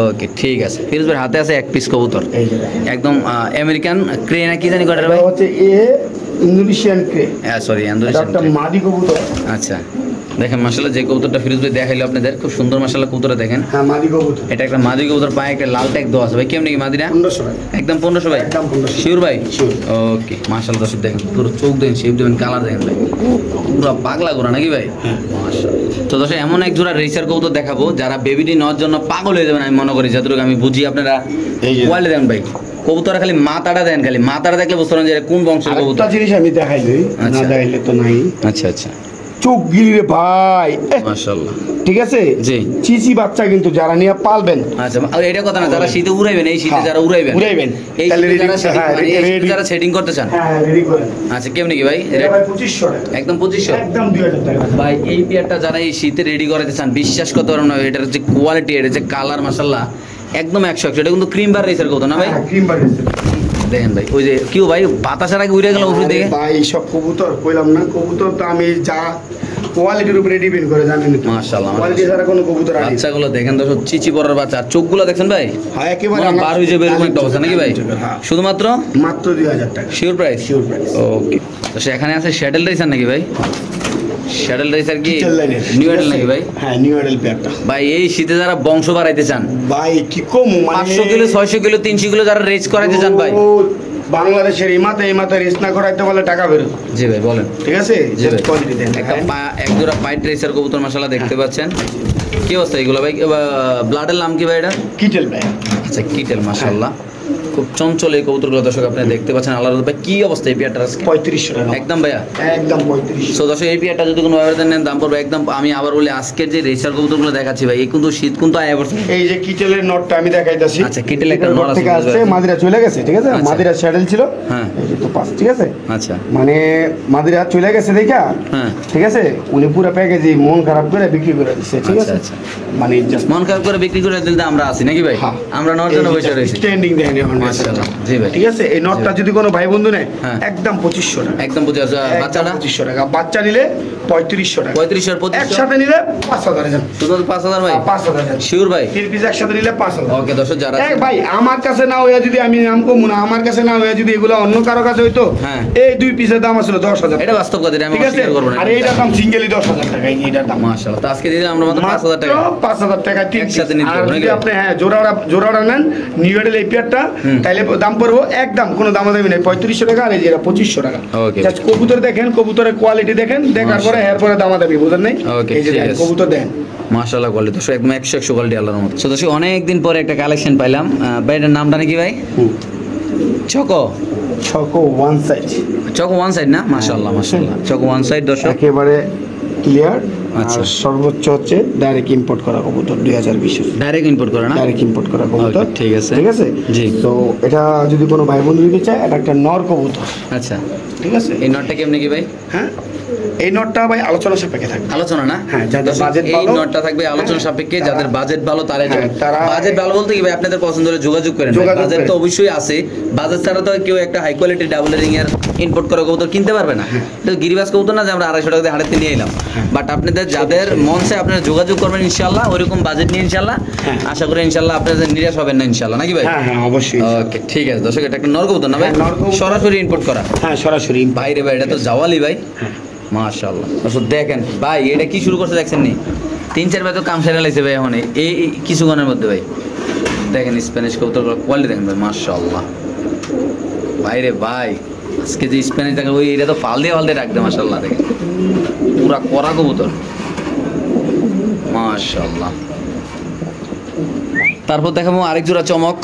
ওকে ঠিক আছে। ফিরোজ ভাই হাতে আছে এক পিস কবুতর, এই যে একদম আমেরিকান ক্রে না কি জানি কটার ভাই? এটা হচ্ছে ইন্দোনেশিয়ান ক্রে। হ্যাঁ সরি, এটা ইন্দোনেশিয়ান একটা মাদি কবুতর। আচ্ছা দেখেন মাশাআল্লাহ, যে কবুতরটা ফিরোজ ভাই দেখাইলো আপনাদের, খুব সুন্দর মাশাআল্লাহ কবুতরটা দেখেন। হ্যাঁ, মাদি কবুতর। এটা একটা মাদি কবুতর, পায়ে একটা লাল ট্যাগ দেওয়া আছে ভাই। কেমন কি মাদিরা? 1500 টাকা। একদম 1500 ভাই? একদম 1500। শিওর ভাই? Sure। ওকে মাশাআল্লাহ দর্শক দেখেন, পুরো চোখ দেখেন, শেপ দেখেন, কালার দেখেন ভাই, পুরো পাগলা গোরা নাকি ভাই? মাশাআল্লাহ। তো দর্শক এমন এক জোড়া রেসার কবুতর দেখাবো যারা বেবিটি নেওয়ার জন্য পাগল হয়ে যাবেন আমি মনে করি, যতটুকু আমি বুঝি। আপনারা এই যে কোয়ালিটি দেন ভাই, কবুতর খালি মাথাটা দেন, খালি মাথাটা দেখলে বুঝতে পারেন যে এটা কোন বংশের আরেকটা কবুতর। জিনিস আমি দেখাই দিই, না আচ্ছা। দেখাইলে তো নাই। আচ্ছা আচ্ছা, চোখ গিলে ভাই। মাশাআল্লাহ। ঠিক আছে? জি। চিচি বাচ্চা কিন্তু যারা নিয়ে পালবেন। আচ্ছা, আর এটা কথা না, যারা শীতে উড়াইবেন, এই শীতে হ্যাঁ, যারা উড়াইবেন, উড়াইবেন। এই তাহলে শীতে যারা ready- setting- হ্যাঁ, মানে এই শীতে ready- যারা সেটিং করতে চান, হ্যাঁ, রেডি করেন। আচ্ছা কেমনি কি ভাই? এটা ভাই 2500 টাকা। একদম 2500? একদম 2000 টাকা। ভাই এই পেয়ারটা যারা এই শীতে রেডি করাতে চান, বিশ্বাস করতে পারবেন না, এটার যে কোয়ালিটি, এটা যে কালার মাশাআল্লাহ একদম 100। এটা কিন্তু ক্রিম বার রেসার কত না ভাই? হ্যাঁ, ক্রিম বাড়িয়েছে। দেখেন ভাই, ওই যে কিউ ভাই বাতাসের আগে উড়ে গেল উপরে দিকে। ভাই সব কবুতর কইলাম না, কবুতর তো আমি যা কোয়ালিটির উপরে ডিপেন্ড করে, জানেন তো। মাশাআল্লাহ, কোয়ালিটি ছাড়া কোনো কবুতর আনি। বাচ্চাগুলো দেখেন দর্শক, চিচি পড়ার বাচ্চা, আর চোখগুলো দেখেন ভাই, হ্যাঁ, একেবারে মনে হয় বার হয়ে যাবে এরকম একটা অবস্থা নাকি ভাই? হ্যাঁ। শুধুমাত্র মাত্র 2000 টাকা। Sure price? Sure price। ওকে। তো সেখানে আছে শ্যাডেল রেসার নাকি ভাই? শ্যাডেল রেসার কি কিচেন লাইনের। নিউ এডেল নাকি ভাই? হ্যাঁ, নিউ এডেল পেয়ারটা। ভাই এই শীতে যারা বংশ বাড়াইতে চান, ভাই কি কম, মানে 500 কিলো 600 কিলো 300 কিলো যারা রেজ করাইতে চান ভাই, ও, বাংলাদেশের এই মাথায় রেস না করাইতে বলে টাকা বেরো। জি ভাই বলেন। ঠিক আছে? জি ভাই। কোয়ালিটি দেন। একটা এক জোড়া পাইট রেসার কবুতর মাশাআল্লাহ দেখতে পাচ্ছেন। কি অবস্থা এগুলো ভাই? ব্লাডের নাম কি ভাই এটা? কিটেল ভাই। আচ্ছা কিটেল, মাশাআল্লাহ খুব চঞ্চল এই কবুতরগুলো দর্শক আপনি দেখতে পাচ্ছেন। আল্লাহ ভাই কি অবস্থা এই পেয়ারটার আজকে? 3500 টাকা। একদম ভাইয়া? একদম 3500। সো দর্শক এই পেয়ারটা যদি কোনো ব্যবধান নেন দাম পড়বে একদম, আমি আবার বলি আজকের যে রেসার কবুতরগুলো দেখাচ্ছি ভাই, এই কিন্তু শীত কিন্তু আয় পড়ছে। এই যে কিটেলের নটটা আমি দেখাইতাছি। আচ্ছা, কিটেল একটা নট আছে, থেকে আসছে, মাদিরা চলে গেছে। ঠিক আছে? আচ্ছা। মাদিরা স্যাডেল ছিল। হ্যাঁ। এই যে তো পাস। ঠিক আছে? আচ্ছা মানে মাদিরা চলে গেছে দেখা। হ্যাঁ। ঠিক আছে? উনি পুরো প্যাকেজে মন খারাপ করে বিক্রি করে দিচ্ছে। ঠিক আচ্ছা, আছে? আচ্ছা। মানে জাস্ট মন খারাপ করে বিক্রি করে দিলে আমরা আছি নাকি ভাই? হ্যাঁ। আমরা নেওয়ার জন্য বসে রয়েছি। স্ট্যান্ডিং দেন এখন। মাশাআল্লাহ, জি ভাই। ঠিক আছে? এই নটটা যদি কোনো ভাই বন্ধু নেয়, হ্যাঁ। একদম 2500 টাকা। একদম বুঝে আছে। বাচ্চাটা 2500 টাকা। বাচ্চা নিলে 3500 টাকা। 3500 আর 2500 একসাথে নিলে 5000 যান। শুধু 5000 ভাই? 5000 যান। শিওর ভাই? 3 পিস একসাথে নিলে 5000। ওকে দর্শক যারা এই ভাই আমার কাছে না হইয়া যদি আমি নাম কমু না, আমার কাছে না হইয়া যদি এগুলো অন্য কারো কাছে হইতো, হ্যাঁ। এই 2 পিসের দাম আসলে 10000। এটা বাস্তব কথা, এটা আমি ঠিক আছে? অস্বীকার করব না। আর এইটার দাম সিঙ্গেলি 10000 টাকা। এইটার দাম মাশাআল্লাহ, তো আজকে দিলে আমরা মাত্র 5000 টাকা। 5000 টাকা 3 পিস। একসাথে নিতে আর হবে যদি নাকি? আপনি হ্যাঁ জোড়াটা নেন নিউ এডেল এই পেয়ারটা, তাইলে দাম পড়বো একদম কোনো দামাদামি নেই, 3500 টাকা। আর এই যে এটা 2500 টাকা। Okay. জাস্ট কবুতর দেখেন, কবুতরের কোয়ালিটি দেখেন, দেখার পরে এরপরে দামাদামি, বুঝেন নাই? Okay, এই যে ঠিক দেখেন, আছে। কবুতর দেখেন। মাশাআল্লাহ কোয়ালিটি দর্শক একদম 100 কোয়ালিটি আল্লাহর রহমত। সো দর্শক অনেকদিন পরে একটা কালেকশন পাইলাম। ভাই এটার নামটা নাকি ভাই? চকো। ছকো ওয়ান সাইড। চকো ওয়ান সাইড না? মাশাআল্লাহ মাশাআল্লাহ, চকো ওয়ান সাইড দর্শক। একেবারে ক্লিয়ার। আচ্ছা। আচ্ছা, সর্বোচ্চ হচ্ছে ডাইরেক্ট ইম্পোর্ট করা কবুতর 2020 এর। ডাইরেক্ট ইম্পোর্ট করে না? ডাইরেক্ট ইম্পোর্ট করা কবুতর। Okay, ঠিক আছে। ঠিক আছে? জি। তো এটা যদি কোনো ভাই বন্ধু নিতে চায়, এটা একটা নর কবুতর। আচ্ছা, ঠিক আছে? এই নটটা কেমনে কি ভাই? হ্যাঁ, এই নটটা ভাই আলোচনা সাপেক্ষে থাকবে। আলোচনা না? হ্যাঁ, যাদের বাজেট এই ভালো নটটা থাকবে আলোচনা সাপেক্ষে, যাদের বাজেট ভালো তারাই হ্যাঁ, তারা বাজেট ভালো বলতে কি ভাই আপনাদের পছন্দ হলে যোগাযোগ করেন। বাজেট তো অবশ্যই আছে, বাজেট ছাড়া তো কেউ একটা হাই কোয়ালিটি ডাবল রিং এর ইম্পোর্ট করা কবুতর কিনতে পারবে না। এটা গিরিবাজ কবুতর না যে আমরা 250 টাকা দিয়ে হাড়েতে নিয়ে এলাম। বাট আপনাদের যাদের মন চায় আপনারা যোগাযোগ করবেন ইনশাআল্লাহ, ওইরকম বাজেট নিয়ে ইনশাআল্লাহ। আশা করি ইনশাআল্লাহ আপনাদের নিরাশ হবেন না ইনশাআল্লাহ, নাকি ভাই? হ্যাঁ হ্যাঁ অবশ্যই। ওকে ঠিক আছে দর্শক, এটা একটা নর কবুতর না ভাই? সরাসরি ইম্পোর্ট করা? হ্যাঁ সরাসরি। বাইরে ভাই এটা তো জাওয়ালি ভাই, মাশাআল্লাহ। দর্শক দেখেন ভাই এটা কি শুরু করছে দেখছেন নি? 3-4 বার তো কাম সেরে লাইছে ভাই এখন এই কিছুক্ষণের মধ্যে ভাই। দেখেন স্প্যানিশ কবুতর কোয়ালিটি দেখেন ভাই, মাশাআল্লাহ ভাইরে ভাই। আজকে যে স্প্যানিশ দেখেন ওই এটা তো ফাল দিয়ে রাখবে, মাশাআল্লাহ দেখেন পুরা করা কবুতর, মাশাআল্লাহ। তারপর দেখাবো আরেক জোড়া চমক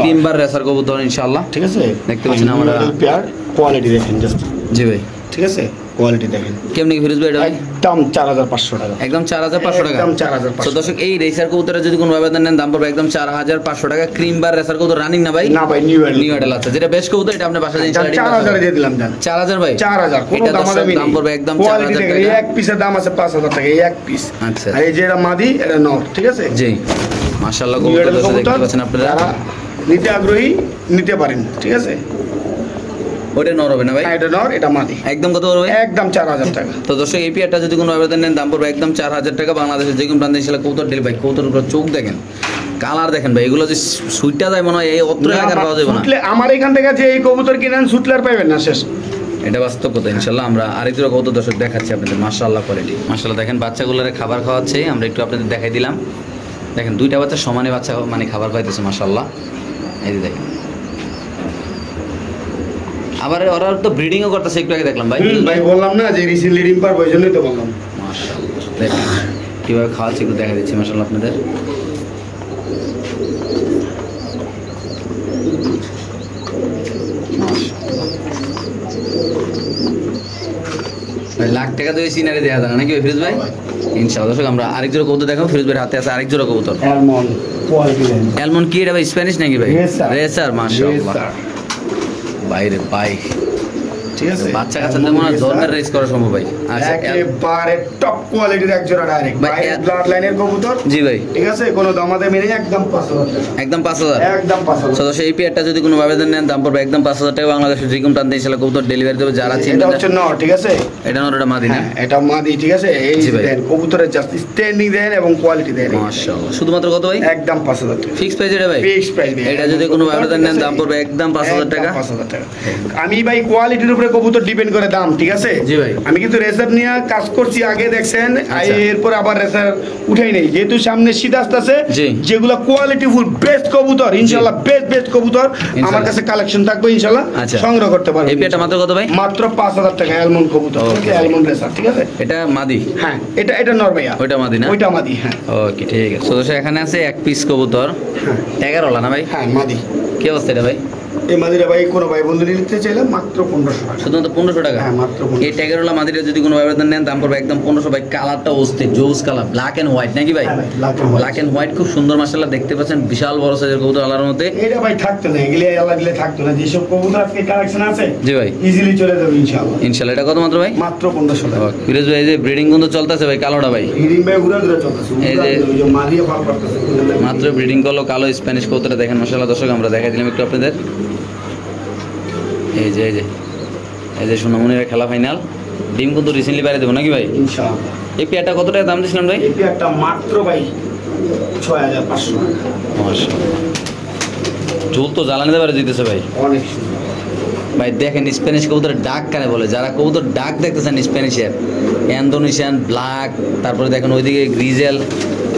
ক্রিমবার রেসার কবুতর ইনশাআল্লাহ। ঠিক আছে, দেখতে পাচ্ছেন আমরা পেয়ার কোয়ালিটি দেখেন জাস্ট। জি ভাই ঠিক আছে, কোয়ালিটি দেখেন। কেমনি ফিরোজ ভাই এটা? একদম 4500 টাকা। একদম 4500 টাকা। একদম 4500। তো দর্শক এই রেসার কবুতরের যদি কোনো আবেদন নেন দাম পড়বে একদম 4500 টাকা। ক্রিম বার রেসার কবুতর রানিং না ভাই? না ভাই, নিউ অ্যাডাল আছে, যেটা বেস্ট কবুতর এটা আপনি বাসায় 4000 দিয়ে দিলাম জান। 4000 ভাই? 4000 কোন দাম পড়বে একদম 4000 টাকা। এই এক পিসের দাম আছে 5000 টাকা, এই এক পিস। আচ্ছা, আর এই যে এটা মাদি, এটা নর। ঠিক আছে জি মাশাআল্লাহ কবুতর দেখতে পাচ্ছেন আপনারা, যারা নিতে আগ্রহী নিতে পারেন। ঠিক আছে, ওটা নর হবে না ভাই? এটা নর, এটা মাদি। একদম কত পড়বে? একদম 4000 টাকা। তো দর্শক এই পেয়ারটা যদি কোনো আবেদন নেন দাম পড়বে একদম 4000 টাকা। বাংলাদেশের যে কোনো প্রান্তে ইনশাআল্লাহ কবুতর ডেল ভাই। কবুতর চোখ দেখেন, কালার দেখেন ভাই, এগুলো যে সুইটটা যায় মনে হয় এই অত্র এলাকার পাওয়া যাবে না। আমার এখান থেকে যে এই কবুতর কিনেন সুটলার পাইবেন না, শেষ। এটা বাস্তব কথা ইনশাআল্লাহ। আমরা আরেক জোড়া কবুতর দর্শক দেখাচ্ছি আপনাদের, মাশাআল্লাহ কোয়ালিটি। মাশাআল্লাহ দেখেন বাচ্চাগুলোরে খাবার খাওয়াচ্ছে, আমরা একটু আপনাদের দেখাই দিলাম। দেখেন দুইটা বাচ্চা সমানে বাচ্চা মানে খাবার খাইতেছে, মাশাআল্লাহ। এই যে দেখেন, আবার ওরা তো ব্রিডিংও করতেছে, একটু আগে দেখলাম ভাই। ভাই বললাম না যে রিসেন্টলি ডিম পারবো, এই জন্যই তো বললাম। মাশাআল্লাহ দেখেন কিভাবে খাওয়াচ্ছে একটু দেখা দিচ্ছি, মাশাআল্লাহ আপনাদের। লাখ টাকা তো সিনারি দেওয়া যায় না নাকি ফিরোজ ভাই? ইনশাআল্লাহ দর্শক আমরা আরেক জোড়া কবুতর দেখাবো। ফিরোজ ভাইয়ের হাতে আছে আরেক জোড়া কবুতর। অ্যালমন্ড কি এটা ভাই? স্প্যানিশ নাকি ভাই? রেসার, মাশাআল্লাহ বাইরে ভাই। ঠিক আছে, বাচ্চা কাচ্চাদের মনে হয় জন্মের রেস করা সম্ভব ভাই। আচ্ছা, একেবারে টপ কোয়ালিটির এক জোড়া ডাইরেক্ট ভাই, ব্লাড লাইনের কবুতর। জি ভাই, ঠিক আছে, কোনো দামাতে মেরে একদম 5000 টাকা। একদম 5000? একদম 5000। তো সেই পেয়ারটা যদি কোনো আবেদন নেন দাম পড়বে একদম 5000 টাকা। বাংলাদেশের যে কোনো প্রান্তে ইনশাআল্লাহ কবুতর ডেলিভারি দেবে। যারা চিন্তা, এটা হচ্ছে নর। ঠিক আছে, এটা নর, এটা মাদি না? এটা মাদি। ঠিক আছে, এই দেন কবুতরের জাস্ট স্ট্যান্ডিং দেন এবং কোয়ালিটি দেন, মাশাআল্লাহ। শুধুমাত্র কত ভাই? একদম 5000 টাকা ফিক্স প্রাইস এটা ভাই? ফিক্স প্রাইস ভাই। এটা যদি কোনো আবেদন নেন দাম পড়বে একদম 5000 টাকা। 5000 টাকা। আমি ভাই কোয়ালিটির উপরে কবুতর ডিপেন্ড করে দাম। ঠিক আছে, জি ভাই। আমি কিন্তু রেসার নিয়ে কাজ করছি আগে, দেখছেন। এরপর আবার রেসার উঠাই নেই, যেহেতু সামনে শীত আসতেছে। যেগুলো কোয়ালিটি ফুল বেস্ট কবুতর ইনশাআল্লাহ, বেস্ট কবুতর আমার কাছে কালেকশন থাকবে ইনশাআল্লাহ, সংগ্রহ করতে পারবেন। এই পেয়ারটা মাত্র কত ভাই? মাত্র 5000 টাকা। অ্যালমন্ড কবুতর, অ্যালমন্ড রেসার। ঠিক আছে, এটা মাদি? হ্যাঁ, এটা নর ভাইয়া। ওইটা মাদি না? ওইটা মাদি, হ্যাঁ। ওকে ঠিক আছে। তো এখানে আছে এক পিস কবুতর, ট্যাগার ওলা না ভাই? হ্যাঁ মাদি। কি অবস্থা এটা ভাই? এই মাদিরা ভাই কোনো ভাই বন্ধু নিতে চাইলে মাত্র 1500 টাকা। শুধুমাত্র 1500 টাকা? হ্যাঁ মাত্র 1500। এই ট্যাগারওয়ালা মাদিরা যদি কোনো আবেদন নেন দাম পড়বে একদম 1500 ভাই। কালারটা অস্থির, জোস কালার, ব্ল্যাক এন্ড হোয়াইট নাকি ভাই? ব্ল্যাক এন্ড হোয়াইট, খুব সুন্দর মাশাআল্লাহ। দেখতে পাচ্ছেন বিশাল বড় সাইজের কবুতর আলার মধ্যে। এটা ভাই থাকতো না, এগুলি আলাদা দিলে থাকতো না। যেসব কবুতর আজকে কালেকশন আছে, জি ভাই, ইজিলি চলে যাবে ইনশাআল্লাহ। ইনশাআল্লাহ। এটা কত মাত্র ভাই? মাত্র 1500 টাকা। ফিরোজ ভাই এই যে ব্রিডিং কিন্তু চলতেছে ভাই, কালোটা ভাই? ব্রিডিং ভাই ঘুরে ঘুরে চলতেছে, এই যে মাদিয়া ভালো করতেছে মাত্র ব্রিডিং করলো কালো স্প্যানিশ কবুতরটা দেখেন মাশাআল্লাহ। দর্শক আমরা দেখাই দিলাম একটু আপনাদের। এই যে সোনামণিরা খেলা ফাইনাল। ডিম কিন্তু রিসেন্টলি বাইরে দেবো নাকি ভাই? ইনশাআল্লাহ। এই পেয়ারটা কত টাকা দাম দিয়েছিলাম ভাই? এই পেয়ারটা মাত্র ভাই 6500 টাকা। মাশাআল্লাহ, ঝোল তো জ্বালানি দেবারে দিতেছে ভাই, অনেক সুন্দর ভাই। দেখেন স্প্যানিশ কবুতরের ডাক কানে বলে, যারা কবুতর ডাক দেখতেছেন স্প্যানিশের, ইন্দোনেশিয়ান ব্ল্যাক, তারপরে দেখেন ওইদিকে গ্রিজেল,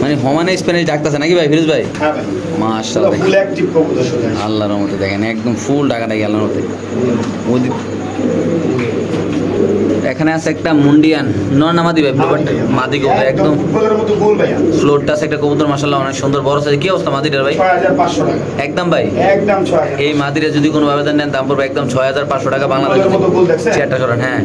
মানে সমানে স্প্যানিশ ডাকতেছে নাকি ভাই ফিরোজ ভাই? হ্যাঁ ভাই, মাশাআল্লাহ। ফুল অ্যাক্টিভ কবুতর শুনে আল্লাহর রহমতে দেখেন একদম ফুল ডাকাডাকি আল্লাহর রহমতে। এখানে আছে একটা মুন্ডিয়ান নর না মাদি ভাই? মাদি কবুতর একদম ফুলের মতো গোল ভাইয়া। ফ্লোরটা আছে একটা কবুতর মাশাআল্লাহ, অনেক সুন্দর বড় সাইজ। কি অবস্থা মাদিটার ভাই? 6500 টাকা একদম ভাই, একদম 6000। এই মাদিরা যদি কোনো আবেদন নেন দাম পড়বে একদম 6500 টাকা। বাংলাদেশের মতো গোল দেখছেন? চেয়ারটা সরান, হ্যাঁ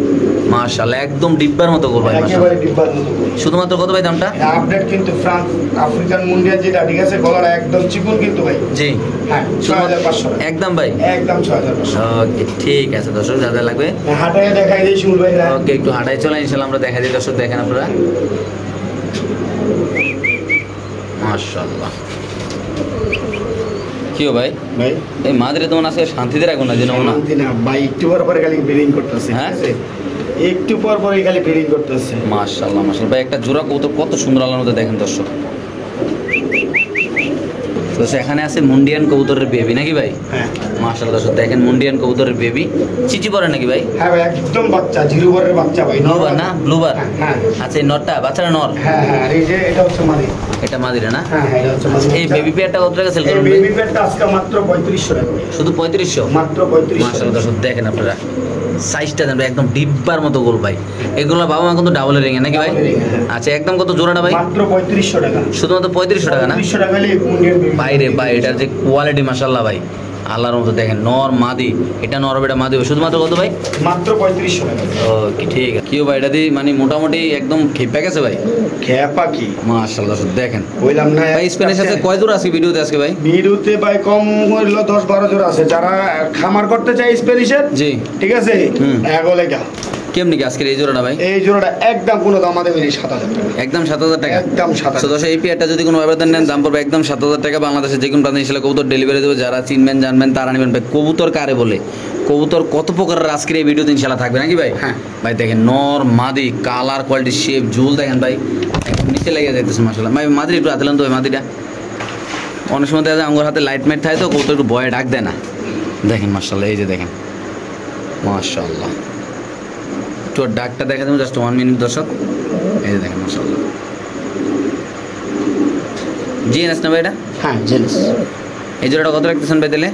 মাশাআল্লাহ একদম ডিব্বার মতো গোল ভাই, একেবারে মাশাআল্লাহ। ডিব্বার মতো গরু। শুধুমাত্র কত ভাই দামটা? আপডেট কিন্তু ফ্রান্স আফ্রিকান মুন্ডিয়াল যেটা, ঠিক আছে, গলাটা একদম চিকন কিন্তু ভাই। জি হ্যাঁ, 6500 টাকা। একদম ভাই, একদম 6500। ওকে ঠিক আছে দর্শক, যা যা লাগবে হাটায় দেখাই দিই শিমুল ভাই। ওকে একটু হাঁটাই চলে ইনশাআল্লাহ আমরা দেখা দিই দর্শক, দেখেন আপনারা মাশাআল্লাহ। কি ভাই ভাই এই মাদ্রে তোমার আছে শান্তিতে রাখুন না, যেন না শান্তি না ভাই, একটু পর পরে খালি ব্রিডিং করতেছে। হ্যাঁ? ঠিক আছে? একটু পর পরে খালি ব্রিডিং করতেছে। মাশাআল্লাহ মাশাআল্লাহ ভাই, একটা জোড়া কবুতর কত সুন্দর আল্লাহর মধ্যে দেখেন দর্শক। তো এখানে আছে মুন্ডিয়ান কবুতরের বেবি নাকি ভাই? হ্যাঁ মাশাআল্লাহ দর্শক দেখেন মুন্ডিয়ান কবুতরের বেবি, চিচি পরে নাকি ভাই? হ্যাঁ ভাই, একদম বাচ্চা, জিরো বারের বাচ্চা ভাই। ব্লুবার না, ব্লুবার। হ্যাঁ আচ্ছা এই নরটা বাচ্চারা নর, হ্যাঁ হ্যাঁ, আর এই যে এটা হচ্ছে মাদি। এটা মাদিরা না? হ্যাঁ হ্যাঁ, এটা হচ্ছে মাদি। এই বেবি পেয়ারটা কত টাকা সেল এই করবেন? বেবি পেটটা আজকে মাত্র 3500 টাকা ভাই। শুধু 3500? মাত্র 3500 মাশাআল্লাহ দর্শক দেখেন আপনারা সাইজটা দেন ভাই, একদম ডিব্বার মতো গোল ভাই। এগুলো বাবা মা কিন্তু ডাবল রিং নাকি ভাই? Double ring, হ্যাঁ। আচ্ছা একদম কত জোড়াটা ভাই? মাত্র 3500 টাকা। শুধুমাত্র 3500 টাকা না? 3500 টাকা হলে মুন্ডিয়াল বেবি। বাইরে ভাই এটার যে কোয়ালিটি মাশাআল্লাহ ভাই, আল্লাহর মতো দেখেন নর মাদি, এটা নর বেটা মাদি হবে। শুধুমাত্র কত ভাই? মাত্র 3500 টাকা। ওকে ঠিক আছে। কিও ভাই এটা দিয়ে মানে মোটামুটি একদম খেপে গেছে ভাই, খেপা কি মাশাআল্লাহ দর্শক দেখেন বললাম না। ভাই। স্প্যানিশ আছে কয় জোড়া আছে ভিডিওতে আজকে ভাই? ভিডিওতে ভাই কম হইলো 10-12 জোড়া আছে। যারা খামার করতে চায় স্প্যানিশের, জি ঠিক আছে, হুম। এগোলে গা। কেমনি কি আজকের এই জোড়াটা ভাই? এই জোড়াটা একদম কোনো দাম আমাদের 7000 টাকা। একদম 7000 টাকা। একদম 7000 তো দর্শক এই পেয়ারটা যদি কোনো ব্যবধান নেন দাম পড়বে একদম 7000 টাকা। বাংলাদেশে যে কোনো প্রান্তে ইনশাআল্লাহ কবুতর ডেলিভারি দেবে। যারা চিনবেন জানবেন তারা নেবেন ভাই। কবুতর কারে বলে, কবুতর কত প্রকারের আজকের এই ভিডিওতে ইনশাআল্লাহ থাকবে নাকি ভাই? হ্যাঁ। ভাই দেখেন নর মাদি, কালার কোয়ালিটি শেপ ঝুল দেখেন ভাই, একদম নিচে লেগে যাইতেছে মাশাআল্লাহ। ভাই মাদির একটু হাতে তো, ওই মাদিটা অনেক সময় দেখা যায় আমার হাতে লাইট মাইট থাকে তো কবুতর একটু ভয়ে ডাক দেয় না। দেখেন মাশাআল্লাহ, এই যে দেখেন মাশাআল্লাহ। একটু ডাকটা দেখা দেবো জাস্ট 1 মিনিট দর্শক, এই যে দেখেন মাশাআল্লাহ। জি এনএস না ভাই এটা? হ্যাঁ জেন্টস। এই জোড়াটা কত রাখতেছেন ভাই তাহলে?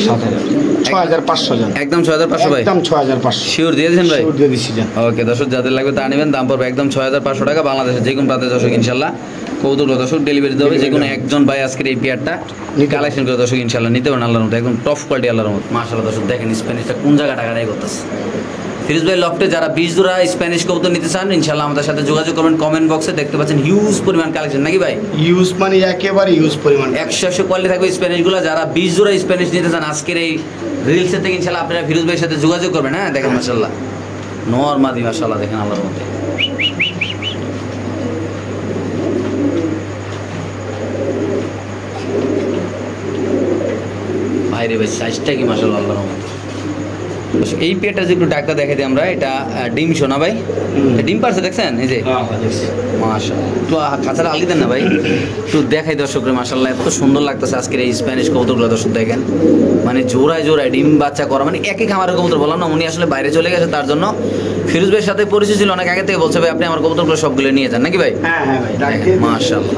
6500 জন। একদম 6500 ভাই, একদম 6500। শিওর দিয়ে দিয়েছেন ভাই? শিওর দিয়ে দিছি জান। ওকে দর্শক যাদের লাগবে তা নেবেন, দাম পড়বে একদম 6500 টাকা। বাংলাদেশে যে কোনো প্রান্তে দর্শক ইনশাল্লাহ কবুতরগুলো দর্শক ডেলিভারি দেবে। যে কোনো একজন ভাই আজকের এই পেয়ারটা কালেকশন করে দর্শক ইনশাল্লাহ নিতে পারেন আল্লাহর মতো, একদম টপ কোয়ালিটি আল্লাহর মতো। মাশাআল্লাহ দর্শক দেখেন স্প্যানিশটা কোন জায়গা টাকাটাই করতেছে। ফিরোজ ভাই লফটে যারা 20 জোড়া স্প্যানিশ কবুতর নিতে চান ইনশাল্লাহ আমাদের সাথে যোগাযোগ করবেন। কমেন্ট বক্সে দেখতে পাচ্ছেন হিউজ পরিমাণ কালেকশন নাকি ভাই? ইউজ মানে একেবারে ইউজ পরিমাণ 100 কোয়ালিটি থাকবে স্প্যানিশগুলো। যারা 20 জোড়া স্প্যানিশ নিতে চান আজকের এই রিলসের থেকে ইনশাল্লাহ আপনারা ফিরোজ ভাইয়ের সাথে যোগাযোগ করবেন। হ্যাঁ দেখেন মাশাআল্লাহ নর মাদি মাশাআল্লাহ দেখেন আল্লাহর মধ্যে। ভাইরে ভাই সাইজটা কি মাশাআল্লাহ আল্লাহর মধ্যে। এই পেয়ারটা যে একটু ডাক্তার দেখাই দিই আমরা, এটা ডিম শোনা ভাই, ডিম পারছে দেখছেন এই যে মাশাআল্লাহ। একটু কাছাড়া আলি দেন না ভাই, একটু দেখাই দর্শকরা মাশাআল্লাহ এত সুন্দর লাগতেছে আজকের এই স্প্যানিশ কবুতরগুলো দর্শক দেখেন। মানে জোড়ায় জোড়ায় ডিম বাচ্চা করা, মানে একই খামারের কবুতর। বললাম না উনি আসলে বাইরে চলে গেছে, তার জন্য ফিরোজ ভাইয়ের সাথে পরিচয় ছিল অনেক আগে থেকে। বলছে ভাই আপনি আমার কবুতরগুলো সবগুলো নিয়ে যান নাকি ভাই? হ্যাঁ হ্যাঁ ভাই ডাকিয়ে মাশাআল্লাহ।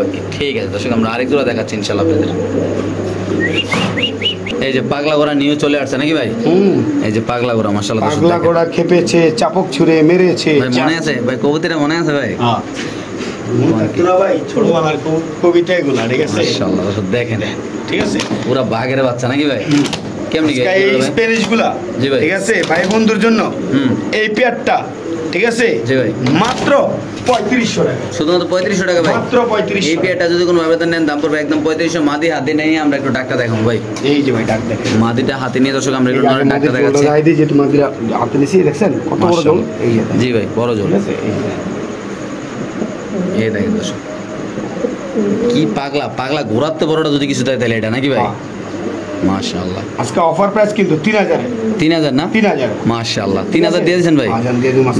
ওকে ঠিক আছে দর্শক আমরা আরেক জোড়া দেখাচ্ছি ইনশাআল্লাহ আপনাদের। এই যে পাগলা ঘোড়া নিয়ে চলে আসছে নাকি ভাই? এই যে পাগলা ঘোড়া মাশাআল্লাহ দর্শক পাগলা ঘোড়া খেপেছে, চাপক ছুঁড়ে মেরেছে। ভাই মনে আছে ভাই কবুতরে মনে আছে ভাই? হ্যাঁ তোরা ভাই ছোটবেলার কবিতা এগুলা, ঠিক আছে। মাশাআল্লাহ দর্শক দেখেন ঠিক আছে, পুরা বাঘের বাচ্চা নাকি ভাই? কেমনি এই স্প্যানিশ গুলা, জি ভাই। ঠিক আছে ভাই বন্ধুর জন্য হুম এই পেয়ারটা, ঠিক আছে, জি ভাই মাত্র 3500 টাকা। শুধুমাত্র 3500 টাকা ভাই? মাত্র 3500। এই পেয়ারটা যদি কোনো ব্যবধান নেন দাম পড়বে একদম 3500। মাদি হাতে নিয়ে আমরা একটু ডাক্তার দেখাবো ভাই। এই যে ভাই ডাক দেখেন, মাদিটা হাতে নিয়ে দর্শক আমরা একটু ডাক্তার মাদিটা দেখাচ্ছি। দেখাই দিই যে তোমাদের হাতে নিছি, দেখছেন কত বড় জল। এই যে জি ভাই বড় জল, ঠিক আছে, এই যে। এই দেখেন দর্শক কি পাগলা পাগলা ঘোরাতে বড়টা যদি কিছু দেয় তাহলে এটা নাকি ভাই? মাশাআল্লাহ আজকে অফার প্রাইস কিন্তু 3000 3000 না? 3000 মাশাআল্লাহ 3000 দিয়ে দিয়েছেন ভাই।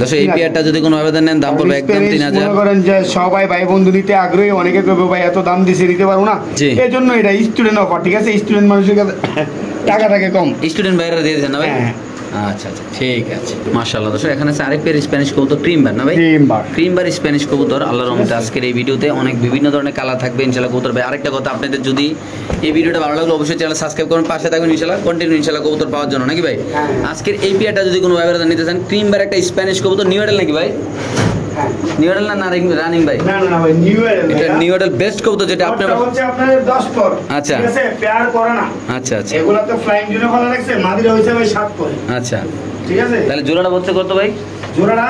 দর্শক এই পেয়ারটা যদি কোনো ব্যবধান নেন দাম পড়বে একদম 3000। মনে করেন যে সবাই ভাই বন্ধু নিতে আগ্রহী, অনেকে কইবে ভাই এত দাম দিছে নিতে পারবো না, জি। এই জন্য এটা স্টুডেন্ট অফার, ঠিক আছে। স্টুডেন্ট মানুষের কাছে টাকাটাকে কম। স্টুডেন্ট বাইরে দিয়ে দিয়েছেন না ভাই? হ্যাঁ। আচ্ছা আচ্ছা ঠিক আছে মাশাআল্লাহ। দর্শক এখানে আছে আরেক পেয়ার স্প্যানিশ কবুতর ক্রিম বার না ভাই? ক্রিমবার। ক্রিমবার স্প্যানিশ কবুতর আল্লাহর রহমতে আজকের এই ভিডিওতে অনেক বিভিন্ন ধরনের কালার থাকবে ইনশাআল্লাহ কবুতর ভাই। আরেকটা কথা, আপনাদের যদি এই ভিডিওটা ভালো লাগলে অবশ্যই চ্যানেল সাবস্ক্রাইব করুন, পাশে থাকবেন ইনশাআল্লাহ কন্টিনিউ ইনশাআল্লাহ কবুতর পাওয়ার জন্য নাকি ভাই? হ্যাঁ। আজকের এই পেয়ারটা যদি কোনো ব্যবধান নিতে চান, ক্রিমবার একটা স্প্যানিশ কবুতর নিউ এডেল নাকি ভাই? হ্যাঁ। নিউ এডেল না রানিং ভাই? না না না ভাই, নিউ ইয়ার এটা নিউ এডেল বেস্ট কবুতর যেটা আপনার। হচ্ছে আপনাদের 10 পর, আচ্ছা। ঠিক আছে, পেয়ার করে না। আচ্ছা আচ্ছা এগুলা তো ফ্লাইং জুনে ফলা রাখছে, মাদিরা হইছে ভাই 7 করে। আচ্ছা ঠিক আছে তাহলে জোড়াটা হচ্ছে কত ভাই? জোড়াটা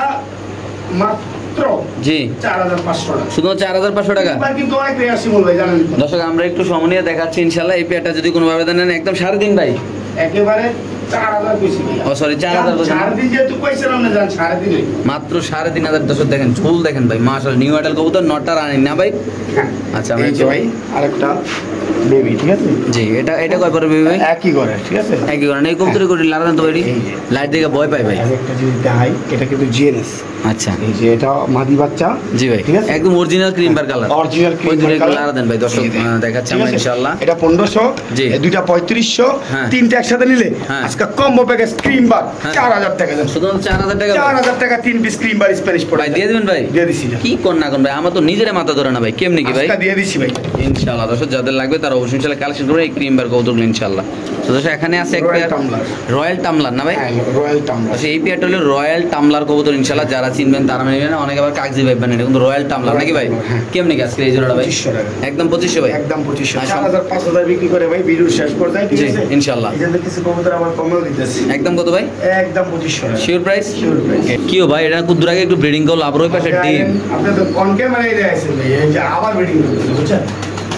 মাত্র জি 4500 টাকা, শুধু 4500 টাকা। এবার কিন্তু অনেক রেয়ার শিমুল ভাই জানেন তো। দর্শক আমরা একটু সমনিয়ে দেখাচ্ছি ইনশাআল্লাহ। এই পেয়ারটা যদি কোনো ভাবে দেন একদম 3.5 ভাই, একেবারে 4000 কইছি ভাই। ও সরি 4000 বলছেন। 4.5 যেহেতু কইছিলাম না জান 3.5 মাত্র 3500। দর্শক দেখেন ঝুল দেখেন ভাই, মাশাআল্লাহ নিউ আইডাল কবুতর, নটটা রানিং না ভাই? হ্যাঁ আচ্ছা আমি এই যে ভাই আরেকটা বেবি, ঠিক আছে জি এটা কয় পরে বেবি ভাই? একই করে, ঠিক আছে একই করে এই কবুতরে করে লাগান তো ভাই, লাইট দেখে ভয় পাই ভাই। একটা জিনিস দেখাই, এটা কিন্তু জিএনএস। আচ্ছা এই যে এটা মাদি বাচ্চা, জি ভাই ঠিক আছে একদম অরিজিনাল ক্রিম বার কালার, অরিজিনাল ওই দুটো ক্রিম কালার লাগান দেন ভাই দর্শক দেখাচ্ছি আমরা ইনশাআল্লাহ। এটা 1500, জি। এই দুইটা 3500, হ্যাঁ। তিনটা একসাথে নিলে হ্যাঁ। আজকে কম্বো প্যাকেজ ক্রিম বার হ্যাঁ। 4000 টাকা দেন। শুধু 4000 টাকা ভাই? 4000 টাকা 3 পিস ক্রিম বার স্প্যানিশ ভাই প্রোডাক্ট দিয়ে দিবেন ভাই? দিয়ে দিছি কি কোন না কোন ভাই, আমার তো নিজের মাথা ধরে না ভাই, কেমনে কি ভাই? আজকে দিয়ে দিছি ভাই। ইনশাআল্লাহ দর্শক যাদের লাগবে তারা অবশ্যই ইনশাআল্লাহ কালেকশন করবে এই ক্রিম বার কবুতরগুলো ইনশাআল্লাহ। তো দর্শক এখানে আছে এক রয়্যাল পেয়ার টামলার। রয়্যাল টামলার না ভাই? হ্যাঁ রয়্যাল টামলার। আচ্ছা এই পেয়ারটা হলো রয়্যাল টামলার কবুতর ইনশাআল্লাহ, যারা চিনবেন তারা নেবেন, অনেকে আবার কাগজি ভাববেন, এটা কিন্তু রয়্যাল টামলার নাকি ভাই? হ্যাঁ। কেমনে কি আজকে এই জোড়াটা ভাই? 2500 টাকা। একদম 2500 ভাই? একদম 2500, আচ্ছা। 4000 5000 বিক্রি করে ভাই ভিডিও শেষ করে দেয়, ঠিক জি, আছে ইনশাআল্লাহ। এই জন্য কিছু কবুতর আবার কমেও দিতেছি। একদম কত ভাই? একদম 2500 টাকা। Sure price? Sure price। কিও ভাই এটা কুদুর আগে একটু ব্রিডিং করলো, আবার ওই পাশে ডিম। আপনি তো অন ক্যামেরায় দেখাইছেন ভাই, এই যে আবার মিটিং করতেছে বুঝছেন,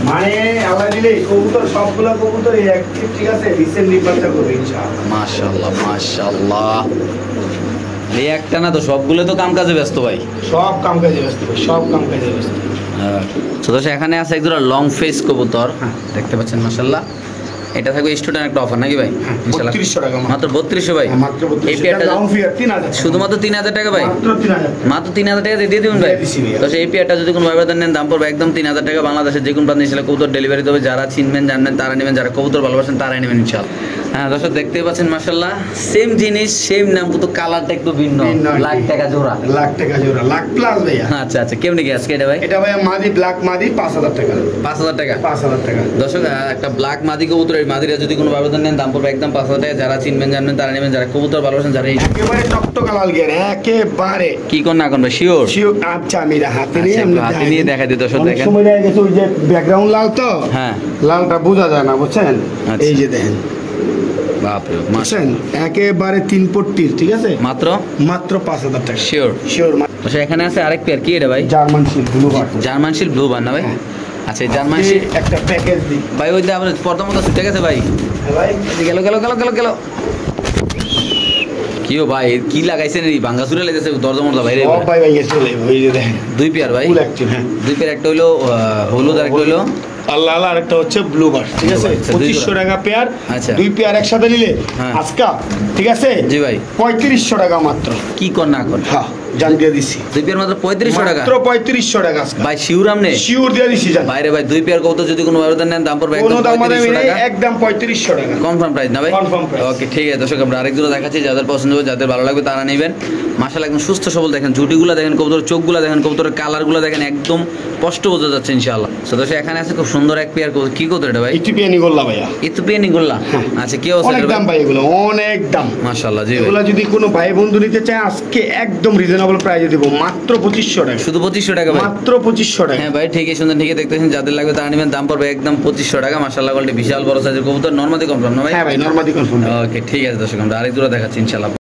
মানে আবার দিলে কবুতর সবগুলা কবুতর এই অ্যাক্টিভ, ঠিক আছে রিসেন্টলি বাচ্চা করবে ইনশাআল্লাহ। মাশাআল্লাহ মাশাআল্লাহ, এই একটা না তো সবগুলো তো কাম কাজে ব্যস্ত ভাই। সব কাম কাজে ব্যস্ত ভাই, সব কাম কাজে ব্যস্ত। তো দর্শক এখানে আছে একজোড়া লং ফেস কবুতর, দেখতে পাচ্ছেন মাশাআল্লাহ। এটা থাকবে স্টুডেন্ট একটা অফার নাকি ভাই? ইনশাআল্লাহ 3200 টাকা মাত্র 3200 ভাই? মাত্র 3200 এই পেয়ারটা ডাউন ফি 3000 শুধুমাত্র 3000 টাকা ভাই? মাত্র 3000 মাত্র 3000 টাকা দিয়ে দিবেন ভাই? দিয়ে দিছি ভাই। তো এই পেয়ারটা যদি কোনো ভাইবার নেন দাম পড়বে একদম 3000 টাকা। বাংলাদেশের যে কোনো প্রান্তে ইনশাআল্লাহ কবুতর ডেলিভারি দেবে, যারা চিনবেন জানবেন তারা নেবেন, যারা কবুতর ভালোবাসেন তারাই নেবেন ইনশাআল্লাহ। হ্যাঁ দর্শক দেখতেই পাচ্ছেন মাশাআল্লাহ সেম জিনিস সেম নাম, কিন্তু কালারটা একটু ভিন্ন। লাখ টাকা জোড়া? লাখ টাকা জোড়া, লাখ প্লাস ভাইয়া। আচ্ছা আচ্ছা কেমনে কি আজকে এটা ভাই? এটা ভাইয়া মাদি ব্ল্যাক মাদি 5000 টাকা। 5000 টাকা? 5000 টাকা। দর্শক একটা ব্ল্যাক মাদি কবুতর, এই মাদিরা যদি কোনো ব্যবধান নেন দাম পড়বে একদম 5000 টাকা। যারা চিনবেন জানবেন তারা নেবেন, যারা কবুতর ভালোবাসেন যারা এই একেবারে টকটকা লাল গিয়ার, একেবারে কি কোন না কোন ভাই শিওর? শিও। আচ্ছা আমি এটা হাতে নিয়ে আচ্ছা, হাতে নিয়ে দেখাই দিই দর্শক অনেক দেখেন। সময় দেখা গেছে ওই যে ব্যাকগ্রাউন্ড লাল তো, হ্যাঁ লালটা বোঝা যায় না বুঝছেন। আচ্ছা। এই যে দেখেন বাপরে বুঝছেন, একেবারে 3 পট্টির, ঠিক আছে মাত্র মাত্র 5000 টাকা শিওর। শিওর। আচ্ছা এখানে আছে আরেক পেয়ার, কি এটা ভাই? German shield blue bird. German shield blue বার না ভাই? হ্যাঁ। আচ্ছা এই জার্মান শিল্ড একটা প্যাকেজ দিই ভাই, ওই যে আমরা প্রথমত ছুটে গেছে ভাই। ভাই। গেল গেল গেল গেল গেল কিও ভাই কি লাগাইছেন এই ভাঙ্গা চুরে লেগেছে দরজা মরজা ভাই রে? সব ভাই ভাই গেছে ওই যে দেখেন দুই পেয়ার ভাই? Full active. হ্যাঁ দুই পেয়ার, একটা হইলো হলুদ আর একটা হইলো আল্লাহ আল্লাহ, আর একটা হচ্ছে ব্লু বার্ড, ঠিক আছে Blue bird, আচ্ছা, দুই 2500 জোড়া। টাকা পেয়ার। আচ্ছা। দুই পেয়ার একসাথে নিলে হ্যাঁ। আজকা, ঠিক আছে জি ভাই 3500 টাকা মাত্র। কি কর না কর? হ্যাঁ জান দিয়ে দিছি দুই পেয়ার মাত্র 3500 টাকা মাত্র 3500 টাকা আজকা ভাই? শিউর আমনে? শিওর দিয়ে দিছি জান। বাইরে ভাই দুই পেয়ার কবুতর যদি কোনো ব্যবধান নেন দাম পড়বে কোনো একদম দাম মানে 3500 টাকা। একদম 3500 টাকা কনফার্ম প্রাইস না ভাই? Confirm price। ওকে ঠিক আছে দর্শক আমরা আরেকজন দেখাচ্ছি, যাদের পছন্দ হবে যাদের ভালো লাগবে তারা নেবেন। মাশাআল্লাহ একদম সুস্থ সবল, দেখেন জুটিগুলো দেখেন, কবুতরের চোখগুলো দেখেন, কবুতরের কালারগুলো দেখেন, একদম স্পষ্ট বোঝা যাচ্ছে ইনশাআল্লাহ। তো দর্শক এখানে আছে খুব সুন্দর এক পেয়ার কবুতর, কি কবুতর এটা ভাই? ইথিওপিয়ানি গোল্লা ভাইয়া। ইথিওপিয়ানি গোল্লা? আচ্ছা কি অবস্থা অনেক এটা দাম ভাই? ভাই এগুলো, অনেক দাম মাশাআল্লাহ জি ভাই। এগুলো যদি কোনো ভাই বন্ধু নিতে চায় আজকে একদম রিজনেবল প্রাইসে দেব, মাত্র 2500 টাকা। শুধু 2500 টাকা ভাই? মাত্র 2500 টাকা। হ্যাঁ ভাই ঠিকই সুন্দর, ঠিকই দেখতেছেন, যাদের লাগবে তারা নেবেন, দাম পড়বে একদম 2500 টাকা। মাশাআল্লাহ কোয়ালিটি বিশাল বড় সাইজের কবুতর, নরমাদি কনফার্ম না ভাই? হ্যাঁ ভাই নরমালি কনফার্ম। ওকে ঠিক আছে দর্শক আমরা আরেক দূরে দেখাচ্ছি ইনশাআল্লাহ।